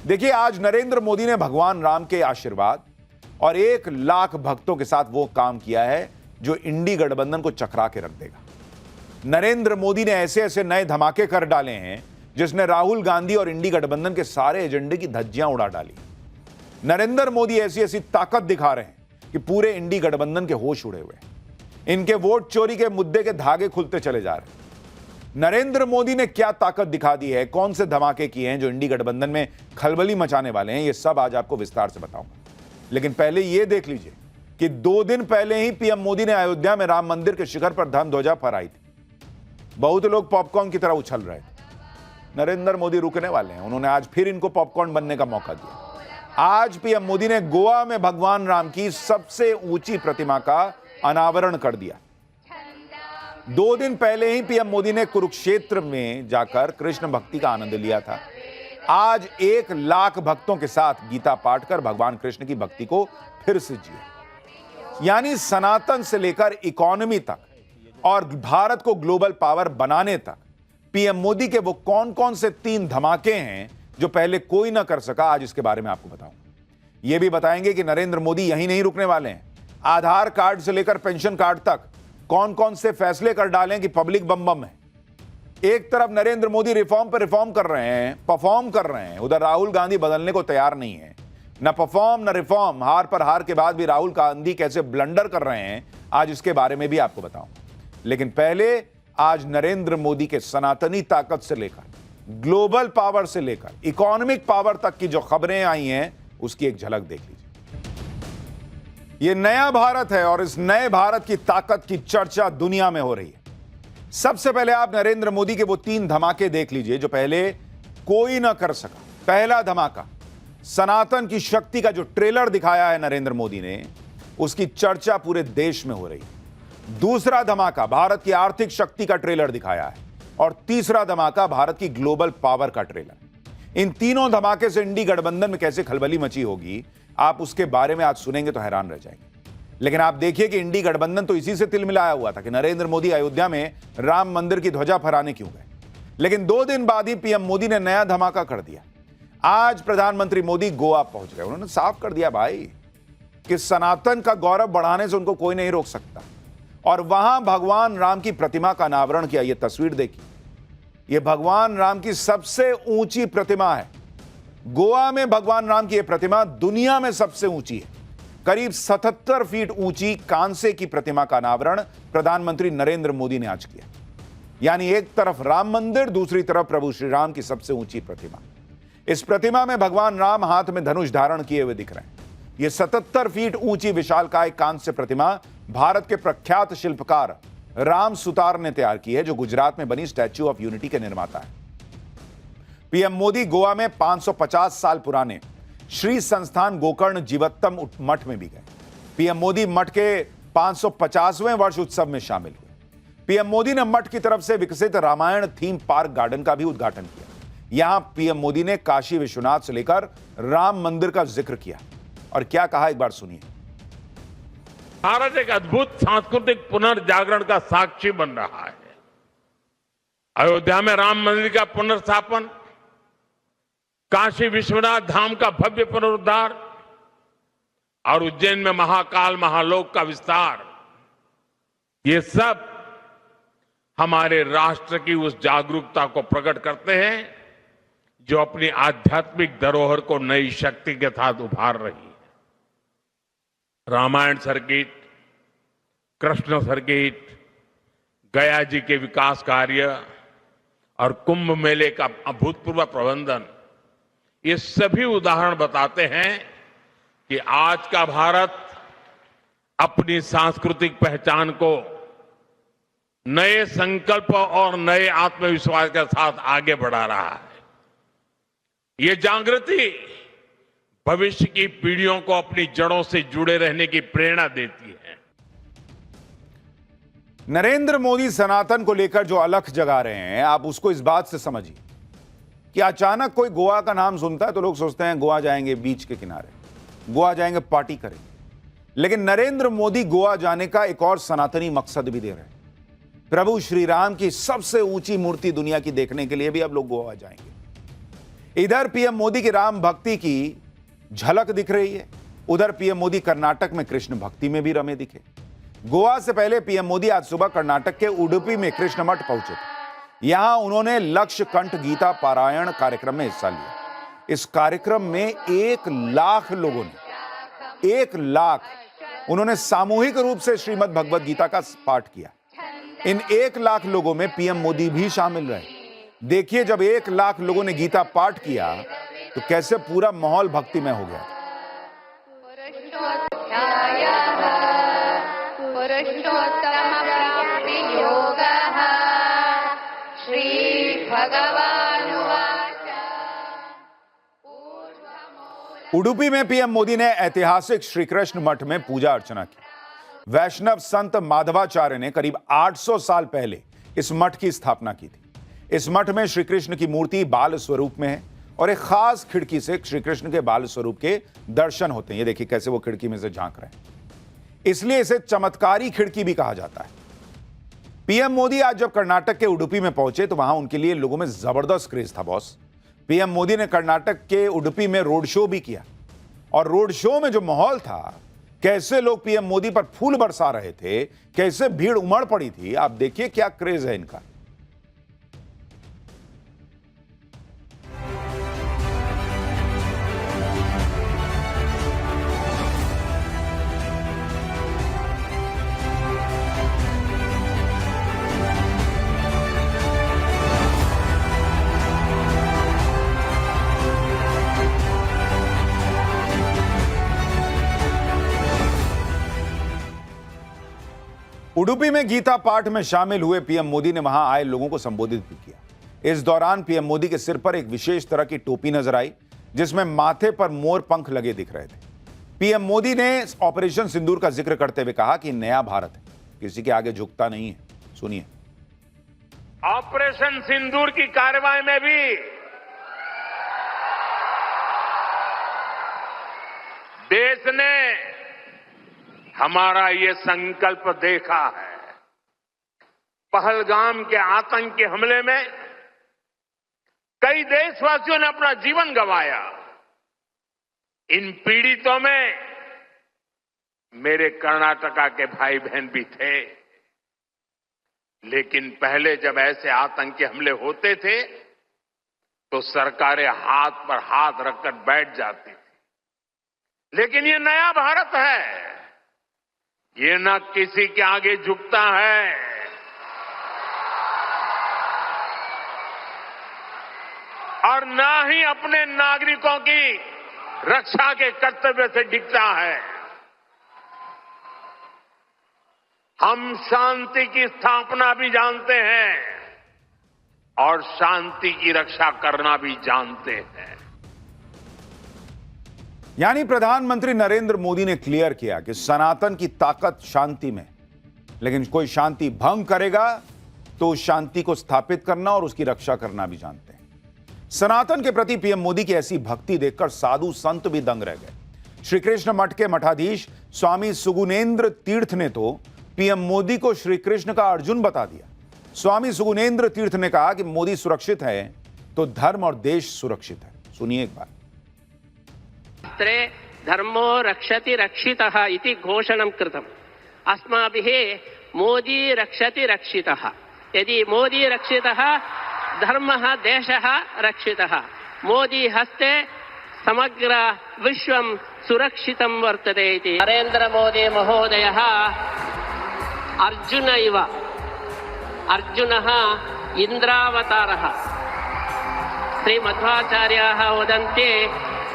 देखिए, आज नरेंद्र मोदी ने भगवान राम के आशीर्वाद और 1 लाख भक्तों के साथ वो काम किया है जो इंडी गठबंधन को चकरा के रख देगा। नरेंद्र मोदी ने ऐसे ऐसे नए धमाके कर डाले हैं जिसने राहुल गांधी और इंडी गठबंधन के सारे एजेंडे की धज्जियां उड़ा डाली। नरेंद्र मोदी ऐसी ऐसी ताकत दिखा रहे हैं कि पूरे इंडी गठबंधन के होश उड़े हुए हैं। इनके वोट चोरी के मुद्दे के धागे खुलते चले जा रहे हैं। नरेंद्र मोदी ने क्या ताकत दिखा दी है, कौन से धमाके किए हैं जो इंडी गठबंधन में खलबली मचाने वाले हैं, ये सब आज आपको विस्तार से बताऊंगा। लेकिन पहले यह देख लीजिए कि 2 दिन पहले ही पीएम मोदी ने अयोध्या में राम मंदिर के शिखर पर धर्म ध्वजा फहराई थी। बहुत लोग पॉपकॉर्न की तरह उछल रहे थे। नरेंद्र मोदी रुकने वाले हैं, उन्होंने आज फिर इनको पॉपकॉर्न बनने का मौका दिया। आज पीएम मोदी ने गोवा में भगवान राम की सबसे ऊंची प्रतिमा का अनावरण कर दिया। 2 दिन पहले ही पीएम मोदी ने कुरुक्षेत्र में जाकर कृष्ण भक्ति का आनंद लिया था। आज 1 लाख भक्तों के साथ गीता पाठ कर भगवान कृष्ण की भक्ति को फिर से जिया। यानी सनातन से लेकर इकोनॉमी तक और भारत को ग्लोबल पावर बनाने तक पीएम मोदी के वो कौन कौन से 3 धमाके हैं जो पहले कोई ना कर सका, आज इसके बारे में आपको बताऊंगा। यह भी बताएंगे कि नरेंद्र मोदी यहीं नहीं रुकने वाले हैं। आधार कार्ड से लेकर पेंशन कार्ड तक कौन कौन से फैसले कर डालें कि पब्लिक बम बम है। एक तरफ नरेंद्र मोदी रिफॉर्म पर रिफॉर्म कर रहे हैं, परफॉर्म कर रहे हैं, उधर राहुल गांधी बदलने को तैयार नहीं है। न परफॉर्म न रिफॉर्म, हार पर हार के बाद भी राहुल गांधी कैसे ब्लंडर कर रहे हैं, आज इसके बारे में भी आपको बताऊंगा। लेकिन पहले आज नरेंद्र मोदी के सनातनी ताकत से लेकर ग्लोबल पावर से लेकर इकोनॉमिक पावर तक की जो खबरें आई हैं उसकी एक झलक देख लीजिए। यह नया भारत है और इस नए भारत की ताकत की चर्चा दुनिया में हो रही है। सबसे पहले आप नरेंद्र मोदी के वो 3 धमाके देख लीजिए जो पहले कोई ना कर सका। पहला धमाका, सनातन की शक्ति का जो ट्रेलर दिखाया है नरेंद्र मोदी ने, उसकी चर्चा पूरे देश में हो रही है। दूसरा धमाका, भारत की आर्थिक शक्ति का ट्रेलर दिखाया है। और तीसरा धमाका, भारत की ग्लोबल पावर का ट्रेलर। इन तीनों धमाके से इंडी गठबंधन में कैसे खलबली मची होगी, आप उसके बारे में आज सुनेंगे तो हैरान रह जाएंगे। लेकिन आप देखिए कि इंडी गठबंधन तो इसी से तिलमिलाया हुआ था कि नरेंद्र मोदी अयोध्या में राम मंदिर की ध्वजा फहराने क्यों गए। लेकिन 2 दिन बाद ही पीएम मोदी ने नया धमाका कर दिया। आज प्रधानमंत्री मोदी गोवा पहुंच गए। उन्होंने साफ कर दिया भाई कि सनातन का गौरव बढ़ाने से उनको कोई नहीं रोक सकता। और वहां भगवान राम की प्रतिमा का अनावरण किया। यह तस्वीर देखिए, यह भगवान राम की सबसे ऊंची प्रतिमा है। गोवा में भगवान राम की यह प्रतिमा दुनिया में सबसे ऊंची है। करीब 77 फीट ऊंची कांसे की प्रतिमा का अनावरण प्रधानमंत्री नरेंद्र मोदी ने आज किया। यानी एक तरफ राम मंदिर, दूसरी तरफ प्रभु श्री राम की सबसे ऊंची प्रतिमा। इस प्रतिमा में भगवान राम हाथ में धनुष धारण किए हुए दिख रहे हैं। यह 77 फीट ऊंची विशालकाय कांस्य प्रतिमा भारत के प्रख्यात शिल्पकार राम सुतार ने तैयार की है, जो गुजरात में बनी स्टैच्यू ऑफ यूनिटी के निर्माता है। पीएम मोदी गोवा में 550 साल पुराने श्री संस्थान गोकर्ण जीवोत्तम मठ में भी गए। पीएम मोदी मठ के 550वें वर्ष उत्सव में शामिल हुए। पीएम मोदी ने मठ की तरफ से विकसित रामायण थीम पार्क गार्डन का भी उद्घाटन किया। यहां पीएम मोदी ने काशी विश्वनाथ से लेकर राम मंदिर का जिक्र किया। और क्या कहा, एक बार सुनिए। भारत एक अद्भुत सांस्कृतिक पुनर्जागरण का साक्षी बन रहा है। अयोध्या में राम मंदिर का पुनर्स्थापन, काशी विश्वनाथ धाम का भव्य पुनरुद्धार और उज्जैन में महाकाल महालोक का विस्तार, ये सब हमारे राष्ट्र की उस जागरूकता को प्रकट करते हैं जो अपनी आध्यात्मिक धरोहर को नई शक्ति के साथ उभार रही है। रामायण सर्किट, कृष्ण सर्किट, गया जी के विकास कार्य और कुंभ मेले का अभूतपूर्व प्रबंधन, ये सभी उदाहरण बताते हैं कि आज का भारत अपनी सांस्कृतिक पहचान को नए संकल्प और नए आत्मविश्वास के साथ आगे बढ़ा रहा है। ये जागृति भविष्य की पीढ़ियों को अपनी जड़ों से जुड़े रहने की प्रेरणा देती है। नरेंद्र मोदी सनातन को लेकर जो अलख जगा रहे हैं, आप उसको इस बात से समझिए कि अचानक कोई गोवा का नाम सुनता है तो लोग सोचते हैं गोवा जाएंगे बीच के किनारे, गोवा जाएंगे पार्टी करेंगे। लेकिन नरेंद्र मोदी गोवा जाने का एक और सनातनी मकसद भी दे रहे हैं। प्रभु श्री राम की सबसे ऊंची मूर्ति दुनिया की देखने के लिए भी अब लोग गोवा जाएंगे। इधर पीएम मोदी की राम भक्ति की झलक दिख रही है, उधर पीएम मोदी कर्नाटक में कृष्ण भक्ति में भी रमे दिखे। गोवा से पहले पीएम मोदी आज सुबह कर्नाटक के उडुपी में कृष्ण मठ पहुंचे थे। यहां उन्होंने लक्ष्य कंठ गीता पारायण कार्यक्रम में हिस्सा लिया। इस कार्यक्रम में 1 लाख लोगों ने 1 लाख उन्होंने सामूहिक रूप से श्रीमद् भगवद गीता का पाठ किया। इन 1 लाख लोगों में पीएम मोदी भी शामिल रहे। देखिए, जब 1 लाख लोगों ने गीता पाठ किया तो कैसे पूरा माहौल भक्तिमय हो गया। उडुपी में पीएम मोदी ने ऐतिहासिक श्री कृष्ण मठ में पूजा अर्चना की। वैष्णव संत माधवाचार्य ने करीब 800 साल पहले इस मठ की स्थापना की थी। इस मठ में श्री कृष्ण की मूर्ति बाल स्वरूप में है और एक खास खिड़की से श्री कृष्ण के बाल स्वरूप के दर्शन होते हैं। ये देखिए कैसे वो खिड़की में से झांक रहे हैं, इसलिए इसे चमत्कारी खिड़की भी कहा जाता है। पीएम मोदी आज जब कर्नाटक के उडुपी में पहुंचे तो वहां उनके लिए लोगों में जबरदस्त क्रेज था बॉस। पीएम मोदी ने कर्नाटक के उडुपी में रोड शो भी किया और रोड शो में जो माहौल था, कैसे लोग पीएम मोदी पर फूल बरसा रहे थे, कैसे भीड़ उमड़ पड़ी थी, आप देखिए क्या क्रेज है इनका। उडुपी में गीता पाठ में शामिल हुए पीएम मोदी ने वहां आए लोगों को संबोधित भी किया। इस दौरान पीएम मोदी के सिर पर एक विशेष तरह की टोपी नजर आई, जिसमें माथे पर मोर पंख लगे दिख रहे थे। पीएम मोदी ने ऑपरेशन सिंदूर का जिक्र करते हुए कहा कि नया भारत है, किसी के आगे झुकता नहीं है। सुनिए। ऑपरेशन सिंदूर की कार्रवाई में भी देश ने हमारा ये संकल्प देखा है। पहलगाम के आतंकी हमले में कई देशवासियों ने अपना जीवन गंवाया। इन पीड़ितों में मेरे कर्नाटका के भाई बहन भी थे। लेकिन पहले जब ऐसे आतंकी हमले होते थे तो सरकारें हाथ पर हाथ रखकर बैठ जाती थी। लेकिन ये नया भारत है, ये न किसी के आगे झुकता है, और न ही अपने नागरिकों की रक्षा के कर्तव्य से डिगता है। हम शांति की स्थापना भी जानते हैं और शांति की रक्षा करना भी जानते हैं। यानी प्रधानमंत्री नरेंद्र मोदी ने क्लियर किया कि सनातन की ताकत शांति में, लेकिन कोई शांति भंग करेगा तो उस शांति को स्थापित करना और उसकी रक्षा करना भी जानते हैं। सनातन के प्रति पीएम मोदी की ऐसी भक्ति देखकर साधु संत भी दंग रह गए। श्री कृष्ण मठ के मठाधीश स्वामी सुगुनेन्द्र तीर्थ ने तो पीएम मोदी को श्री कृष्ण का अर्जुन बता दिया। स्वामी सुगुनेन्द्र तीर्थ ने कहा कि मोदी सुरक्षित है तो धर्म और देश सुरक्षित है। सुनिए एक बार। धर्मो रक्षति रक्षितः इति घोषणं कृतम्। अस्माभिः मोदी रक्षति रक्षितः। यदि मोदी रक्षितः धर्मः देशः रक्षितः। मोदी हस्ते समग्र विश्वं सुरक्षितं वर्तते इति। नरेंद्र मोदी महोदयः अर्जुन इव। अर्जुनः इन्द्रावतारः। श्रीमध्वाचार्याः वदन्ति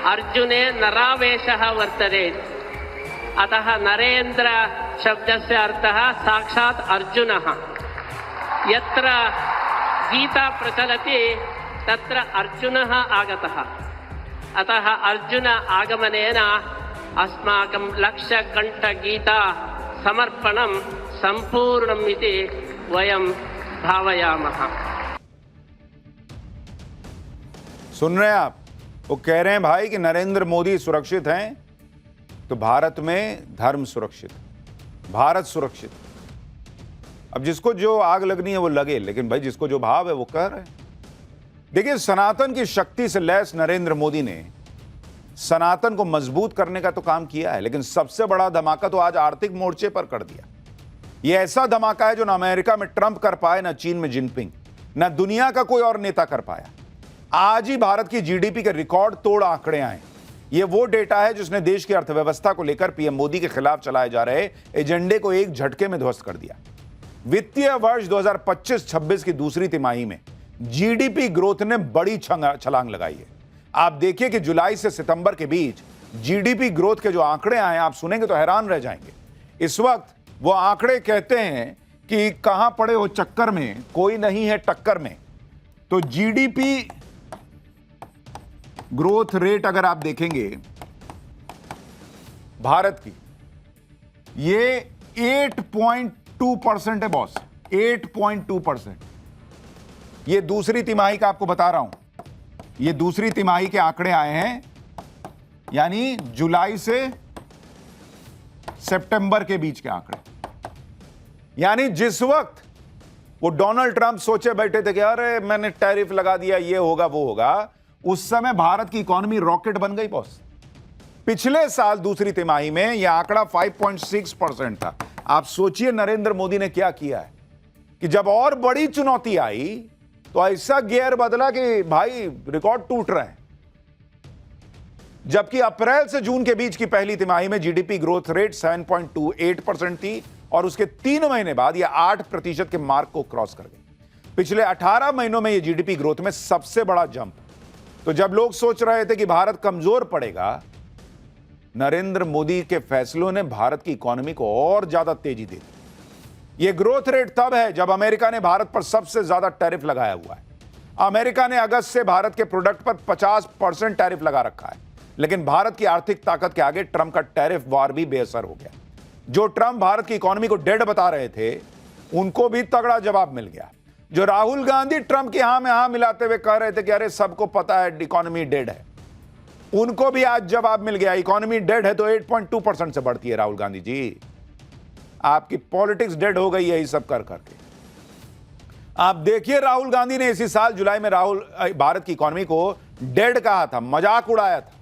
अर्जुने नरावेशः वर्तते। अतः नरेंद्र शब्दस्य अर्थः साक्षात् अर्जुनः। यत्र गीता प्रचलति तत्र अर्जुनः आगतः। अतः अर्जुन आगमनेन अस्माकं लक्ष्यकण्ठ गीता समर्पणं संपूर्णम् इति वयं भावयामः। सुन रहे हैं आप, वो कह रहे हैं भाई कि नरेंद्र मोदी सुरक्षित हैं तो भारत में धर्म सुरक्षित, भारत सुरक्षित। अब जिसको जो आग लगनी है वो लगे, लेकिन भाई जिसको जो भाव है वो कह रहे हैं। देखिए, सनातन की शक्ति से लैस नरेंद्र मोदी ने सनातन को मजबूत करने का तो काम किया है, लेकिन सबसे बड़ा धमाका तो आज आर्थिक मोर्चे पर कर दिया। यह ऐसा धमाका है जो ना अमेरिका में ट्रंप कर पाए, ना चीन में जिनपिंग, ना दुनिया का कोई और नेता कर पाया। आज ही भारत की जीडीपी के रिकॉर्ड तोड़ आंकड़े आए। यह वो डेटा है जिसने देश की अर्थव्यवस्था को लेकर पीएम मोदी के खिलाफ चलाए जा रहे एजेंडे को एक झटके में ध्वस्त कर दिया। वित्तीय वर्ष 2025-26 की दूसरी तिमाही में जीडीपी ग्रोथ ने बड़ी छलांग लगाई है। आप देखिए कि जुलाई से सितंबर के बीच जीडीपी ग्रोथ के जो आंकड़े आए, आप सुनेंगे तो हैरान रह जाएंगे। इस वक्त वो आंकड़े कहते हैं कि कहां पड़े हो चक्कर में, कोई नहीं है टक्कर में। तो जीडीपी ग्रोथ रेट अगर आप देखेंगे भारत की, ये 8.2% है बॉस, 8.2%। ये दूसरी तिमाही का आपको बता रहा हूं, ये दूसरी तिमाही के आंकड़े आए हैं, यानी जुलाई से सितंबर के बीच के आंकड़े। यानी जिस वक्त वो डोनाल्ड ट्रंप सोचे बैठे थे कि अरे मैंने टैरिफ लगा दिया, ये होगा वो होगा, उस समय भारत की इकोनॉमी रॉकेट बन गई बॉस। पिछले साल दूसरी तिमाही में यह आंकड़ा 5.6% था। आप सोचिए नरेंद्र मोदी ने क्या किया है कि जब और बड़ी चुनौती आई तो ऐसा गियर बदला कि भाई रिकॉर्ड टूट रहे हैं। जबकि अप्रैल से जून के बीच की पहली तिमाही में जीडीपी ग्रोथ रेट 7.28% थी और उसके 3 महीने बाद यह 8% के मार्क को क्रॉस कर गई। पिछले 18 महीनों में यह जीडीपी ग्रोथ में सबसे बड़ा जंप। तो जब लोग सोच रहे थे कि भारत कमजोर पड़ेगा, नरेंद्र मोदी के फैसलों ने भारत की इकोनॉमी को और ज्यादा तेजी दे दी। यह ग्रोथ रेट तब है जब अमेरिका ने भारत पर सबसे ज्यादा टैरिफ लगाया हुआ है। अमेरिका ने अगस्त से भारत के प्रोडक्ट पर 50% टैरिफ लगा रखा है, लेकिन भारत की आर्थिक ताकत के आगे ट्रंप का टैरिफ वार भी बेअसर हो गया। जो ट्रंप भारत की इकोनॉमी को डेड बता रहे थे, उनको भी तगड़ा जवाब मिल गया। जो राहुल गांधी ट्रंप की हां में हां मिलाते हुए कह रहे थे कि अरे सबको पता है इकोनॉमी डेड है, उनको भी आज जवाब मिल गया। इकोनॉमी डेड है तो 8.2% से बढ़ती है राहुल गांधी जी। आपकी पॉलिटिक्स डेड हो गई है ये सब कर करके। आप देखिए, राहुल गांधी ने इसी साल जुलाई में भारत की इकोनॉमी को डेड कहा था, मजाक उड़ाया था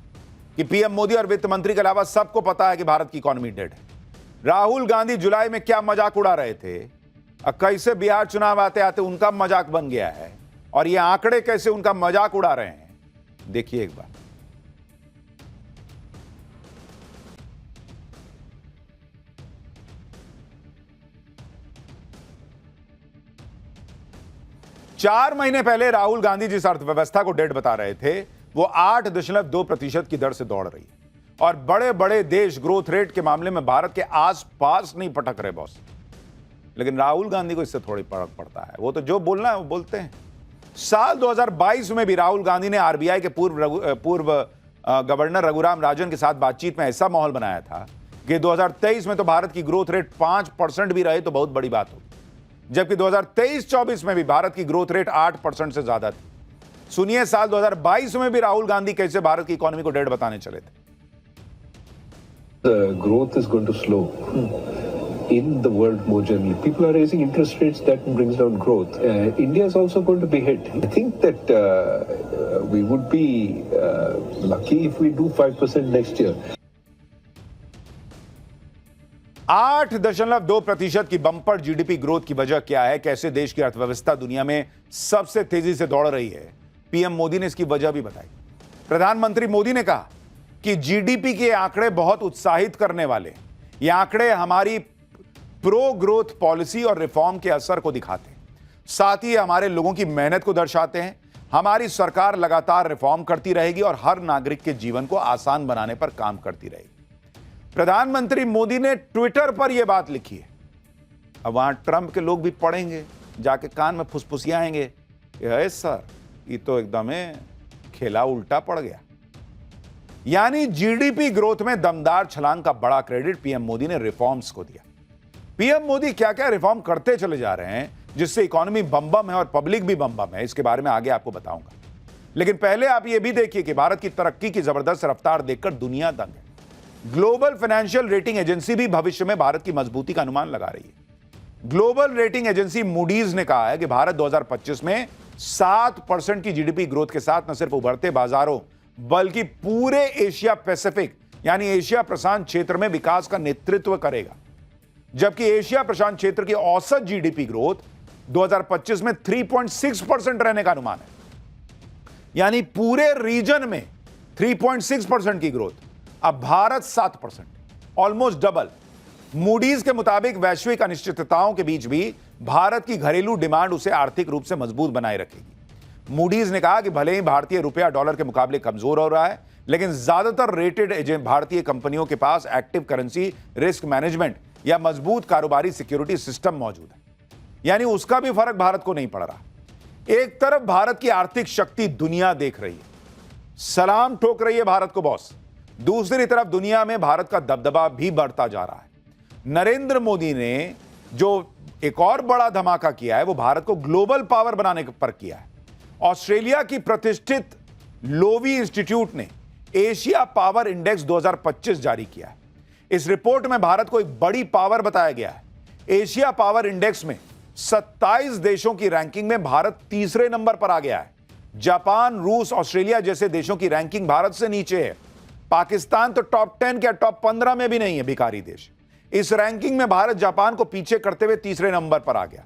कि पीएम मोदी और वित्त मंत्री के अलावा सबको पता है कि भारत की इकोनॉमी डेड है। राहुल गांधी जुलाई में क्या मजाक उड़ा रहे थे, कैसे बिहार चुनाव आते आते उनका मजाक बन गया है, और ये आंकड़े कैसे उनका मजाक उड़ा रहे हैं, देखिए एक बार। चार महीने पहले राहुल गांधी जिस अर्थव्यवस्था को डेड बता रहे थे, वो 8.2% की दर से दौड़ रही है। और बड़े बड़े देश ग्रोथ रेट के मामले में भारत के आसपास नहीं पटक रहे बॉस। लेकिन राहुल गांधी को इससे थोड़ी फर्क पड़ता है, वो तो जो बोलना है वो बोलते हैं। साल 2022 में भी राहुल गांधी ने आरबीआई के पूर्व गवर्नर रघुराम राजन के साथ बातचीत में ऐसा माहौल बनाया था कि 2023 में तो भारत की ग्रोथ रेट 5% भी रहे तो बहुत बड़ी बात होगी, जबकि 2023-24 में भी भारत की ग्रोथ रेट 8% से ज्यादा थी। सुनिए साल 2022 में भी राहुल गांधी कैसे भारत की इकोनॉमी को डेड बताने चले थे। The growth is going to slow in the world more generally. People are raising interest rates, that brings down growth. India is also going to be hit. I think that we would be lucky if we do 5% next year. 8.2% की bumper GDP growth की वजह क्या है, कैसे देश की अर्थव्यवस्था दुनिया में सबसे तेजी से दौड़ रही है, पीएम मोदी ने इसकी वजह भी बताई। प्रधानमंत्री मोदी ने कहा कि जीडीपी के आंकड़े बहुत उत्साहित करने वाले। ये आंकड़े हमारी प्रो ग्रोथ पॉलिसी और रिफॉर्म के असर को दिखाते हैं, साथ ही हमारे लोगों की मेहनत को दर्शाते हैं। हमारी सरकार लगातार रिफॉर्म करती रहेगी और हर नागरिक के जीवन को आसान बनाने पर काम करती रहेगी। प्रधानमंत्री मोदी ने ट्विटर पर यह बात लिखी है। अब वहां ट्रंप के लोग भी पढ़ेंगे, जाके कान में फुसफुसियाएंगे, सर ये तो एकदम खेला उल्टा पड़ गया। यानी जीडीपी ग्रोथ में दमदार छलांग का बड़ा क्रेडिट पीएम मोदी ने रिफॉर्म्स को दिया। पीएम मोदी क्या क्या रिफॉर्म करते चले जा रहे हैं जिससे इकोनॉमी बम बम है और पब्लिक भी बम बम है, इसके बारे में आगे आपको बताऊंगा। लेकिन पहले आप यह भी देखिए कि भारत की तरक्की की जबरदस्त रफ्तार देखकर दुनिया दंग है। ग्लोबल फाइनेंशियल रेटिंग एजेंसी भी भविष्य में भारत की मजबूती का अनुमान लगा रही है। ग्लोबल रेटिंग एजेंसी मूडीज ने कहा है कि भारत 2025 में 7% की जीडीपी ग्रोथ के साथ न सिर्फ उभरते बाजारों बल्कि पूरे एशिया पैसिफिक यानी एशिया प्रशांत क्षेत्र में विकास का नेतृत्व करेगा। जबकि एशिया प्रशांत क्षेत्र की औसत जीडीपी ग्रोथ 2025 में 3.6% रहने का अनुमान है, यानी पूरे रीजन में 3.6% की ग्रोथ। अब भारत 7%, ऑलमोस्ट डबल। मूडीज के मुताबिक वैश्विक अनिश्चितताओं के बीच भी भारत की घरेलू डिमांड उसे आर्थिक रूप से मजबूत बनाए रखेगी। मूडीज ने कहा कि भले ही भारतीय रुपया डॉलर के मुकाबले कमजोर हो रहा है, लेकिन ज्यादातर रेटेड एजेंट भारतीय कंपनियों के पास एक्टिव करेंसी रिस्क मैनेजमेंट या मजबूत कारोबारी सिक्योरिटी सिस्टम मौजूद है, यानी उसका भी फर्क भारत को नहीं पड़ रहा। एक तरफ भारत की आर्थिक शक्ति दुनिया देख रही है, सलाम ठोक रही है भारत को बॉस। दूसरी तरफ दुनिया में भारत का दबदबा भी बढ़ता जा रहा है। नरेंद्र मोदी ने जो एक और बड़ा धमाका किया है वो भारत को ग्लोबल पावर बनाने पर किया है। ऑस्ट्रेलिया की प्रतिष्ठित लोवी इंस्टीट्यूट ने एशिया पावर इंडेक्स 2025 जारी किया है। इस रिपोर्ट में भारत को एक बड़ी पावर बताया गया है। एशिया पावर इंडेक्स में 27 देशों की रैंकिंग में भारत तीसरे नंबर पर आ गया है। जापान, रूस, ऑस्ट्रेलिया जैसे देशों की रैंकिंग भारत से नीचे है। पाकिस्तान तो टॉप 10 या टॉप 15 में भी नहीं है, भिखारी देश। इस रैंकिंग में भारत जापान को पीछे करते हुए तीसरे नंबर पर आ गया।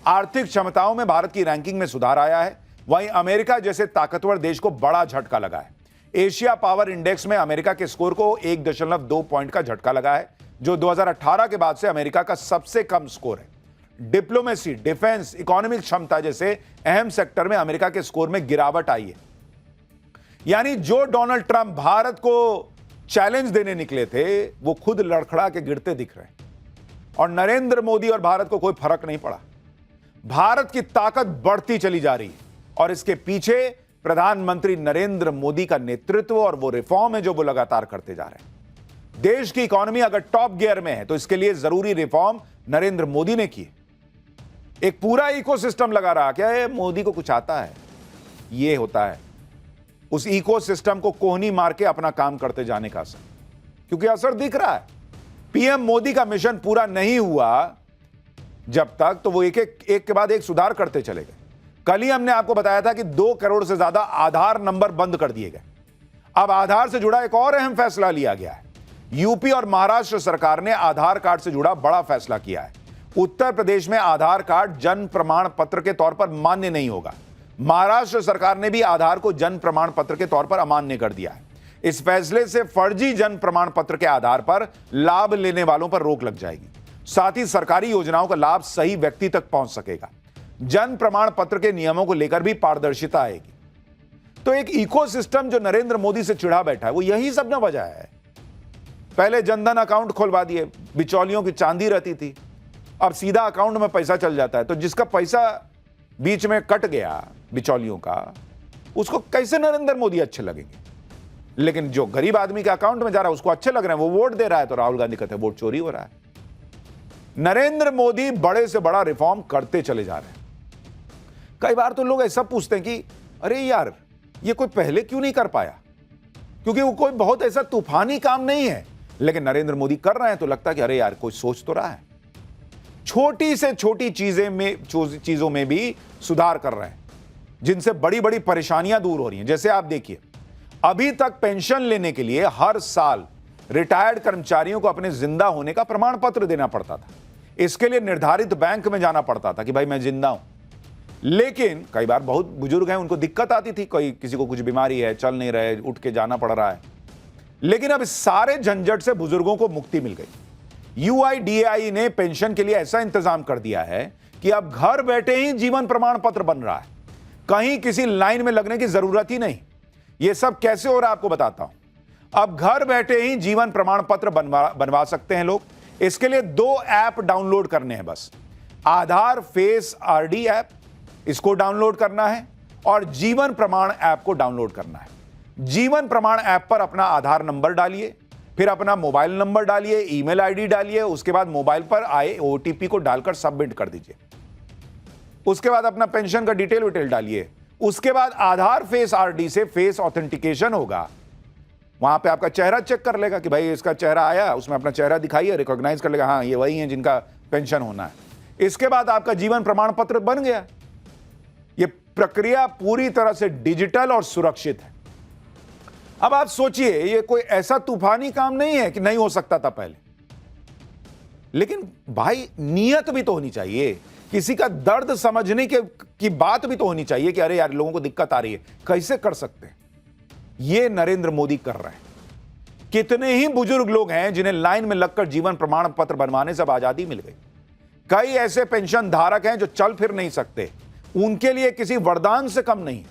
आर्थिक क्षमताओं में भारत की रैंकिंग में सुधार आया है। वहीं अमेरिका जैसे ताकतवर देश को बड़ा झटका लगा है। एशिया पावर इंडेक्स में अमेरिका के स्कोर को 1.2 पॉइंट का झटका लगा है, जो 2018 के बाद से अमेरिका का सबसे कम स्कोर है। डिप्लोमेसी, डिफेंस, इकोनॉमिक क्षमता जैसे अहम सेक्टर में अमेरिका के स्कोर में गिरावट आई है। यानी जो डोनाल्ड ट्रंप भारत को चैलेंज देने निकले थे वो खुद लड़खड़ा के गिरते दिख रहे हैं, और नरेंद्र मोदी और भारत को कोई फर्क नहीं पड़ा। भारत की ताकत बढ़ती चली जा रही है और इसके पीछे प्रधानमंत्री नरेंद्र मोदी का नेतृत्व और वो रिफॉर्म है जो वो लगातार करते जा रहे हैं। देश की इकोनॉमी अगर टॉप गियर में है तो इसके लिए जरूरी रिफॉर्म नरेंद्र मोदी ने किए। एक पूरा इकोसिस्टम लगा रहा, क्या है मोदी को कुछ आता है, ये होता है उस इकोसिस्टम को कोहनी मार के अपना काम करते जाने का असर, क्योंकि असर दिख रहा है। पीएम मोदी का मिशन पूरा नहीं हुआ जब तक, तो वो एक के बाद एक सुधार करते चले गए। कल ही हमने आपको बताया था कि 2 करोड़ से ज्यादा आधार नंबर बंद कर दिए गए। अब आधार से जुड़ा एक और अहम फैसला लिया गया है। यूपी और महाराष्ट्र सरकार ने आधार कार्ड से जुड़ा बड़ा फैसला किया है। उत्तर प्रदेश में आधार कार्ड जन प्रमाण पत्र के तौर पर मान्य नहीं होगा। महाराष्ट्र सरकार ने भी आधार को जन प्रमाण पत्र के तौर पर अमान्य कर दिया है। इस फैसले से फर्जी जन प्रमाण पत्र के आधार पर लाभ लेने वालों पर रोक लग जाएगी। साथ ही सरकारी योजनाओं का लाभ सही व्यक्ति तक पहुंच सकेगा। जन प्रमाण पत्र के नियमों को लेकर भी पारदर्शिता आएगी। तो एक इकोसिस्टम जो नरेंद्र मोदी से चिढ़ा बैठा है वो यही सब न वजह है। पहले जनधन अकाउंट खुलवा दिए, बिचौलियों की चांदी रहती थी, अब सीधा अकाउंट में पैसा चल जाता है। तो जिसका पैसा बीच में कट गया बिचौलियों का, उसको कैसे नरेंद्र मोदी अच्छे लगेंगे? लेकिन जो गरीब आदमी के अकाउंट में जा रहा है उसको अच्छे लग रहे हैं, वो वोट दे रहा है। तो राहुल गांधी कहते हैं वोट चोरी हो रहा है। नरेंद्र मोदी बड़े से बड़ा रिफॉर्म करते चले जा रहे हैं। कई बार तो लोग ऐसा पूछते हैं कि अरे यार ये कोई पहले क्यों नहीं कर पाया, क्योंकि वो कोई बहुत ऐसा तूफानी काम नहीं है। लेकिन नरेंद्र मोदी कर रहे हैं तो लगता है कि अरे यार कोई सोच तो रहा है। छोटी से छोटी चीजों में भी सुधार कर रहे हैं, जिनसे बड़ी बड़ी परेशानियां दूर हो रही हैं। जैसे आप देखिए, अभी तक पेंशन लेने के लिए हर साल रिटायर्ड कर्मचारियों को अपने जिंदा होने का प्रमाण पत्र देना पड़ता था। इसके लिए निर्धारित बैंक में जाना पड़ता था कि भाई मैं जिंदा हूं। लेकिन कई बार बहुत बुजुर्ग हैं, उनको दिक्कत आती थी, कोई किसी को कुछ बीमारी है, चल नहीं रहे, उठ के जाना पड़ रहा है। लेकिन अब इस सारे झंझट से बुजुर्गों को मुक्ति मिल गई। UIDAI ने पेंशन के लिए ऐसा इंतजाम कर दिया है कि अब घर बैठे ही जीवन प्रमाण पत्र बन रहा है, कहीं किसी लाइन में लगने की जरूरत ही नहीं। यह सब कैसे हो रहा है आपको बताता हूं। अब घर बैठे ही जीवन प्रमाण पत्र बनवा सकते हैं लोग। इसके लिए 2 ऐप डाउनलोड करने हैं बस। आधार फेस RD ऐप, इसको डाउनलोड करना है, और जीवन प्रमाण ऐप को डाउनलोड करना है। जीवन प्रमाण ऐप पर अपना आधार नंबर डालिए, फिर अपना मोबाइल नंबर डालिए, ईमेल ID डालिए, उसके बाद मोबाइल पर आए OTP को डालकर सबमिट कर दीजिए। उसके बाद अपना पेंशन का डिटेल डालिए। उसके बाद आधार फेस RD से फेस ऑथेंटिकेशन होगा। वहां पे आपका चेहरा चेक कर लेगा कि भाई इसका चेहरा आया, उसमें अपना चेहरा दिखाइए, रिकॉग्नाइज कर लेगा, हाँ ये वही है जिनका पेंशन होना है। इसके बाद आपका जीवन प्रमाण पत्र बन गया। ये प्रक्रिया पूरी तरह से डिजिटल और सुरक्षित है। अब आप सोचिए, ये कोई ऐसा तूफानी काम नहीं है कि नहीं हो सकता था पहले, लेकिन भाई नियत भी तो होनी चाहिए, किसी का दर्द समझने की बात भी तो होनी चाहिए कि अरे यार लोगों को दिक्कत आ रही है, कैसे कर सकते हैं। ये नरेंद्र मोदी कर रहे हैं। कितने ही बुजुर्ग लोग हैं जिन्हें लाइन में लगकर जीवन प्रमाण पत्र बनवाने से अब आजादी मिल गई। कई ऐसे पेंशन धारक हैं जो चल फिर नहीं सकते, उनके लिए किसी वरदान से कम नहीं।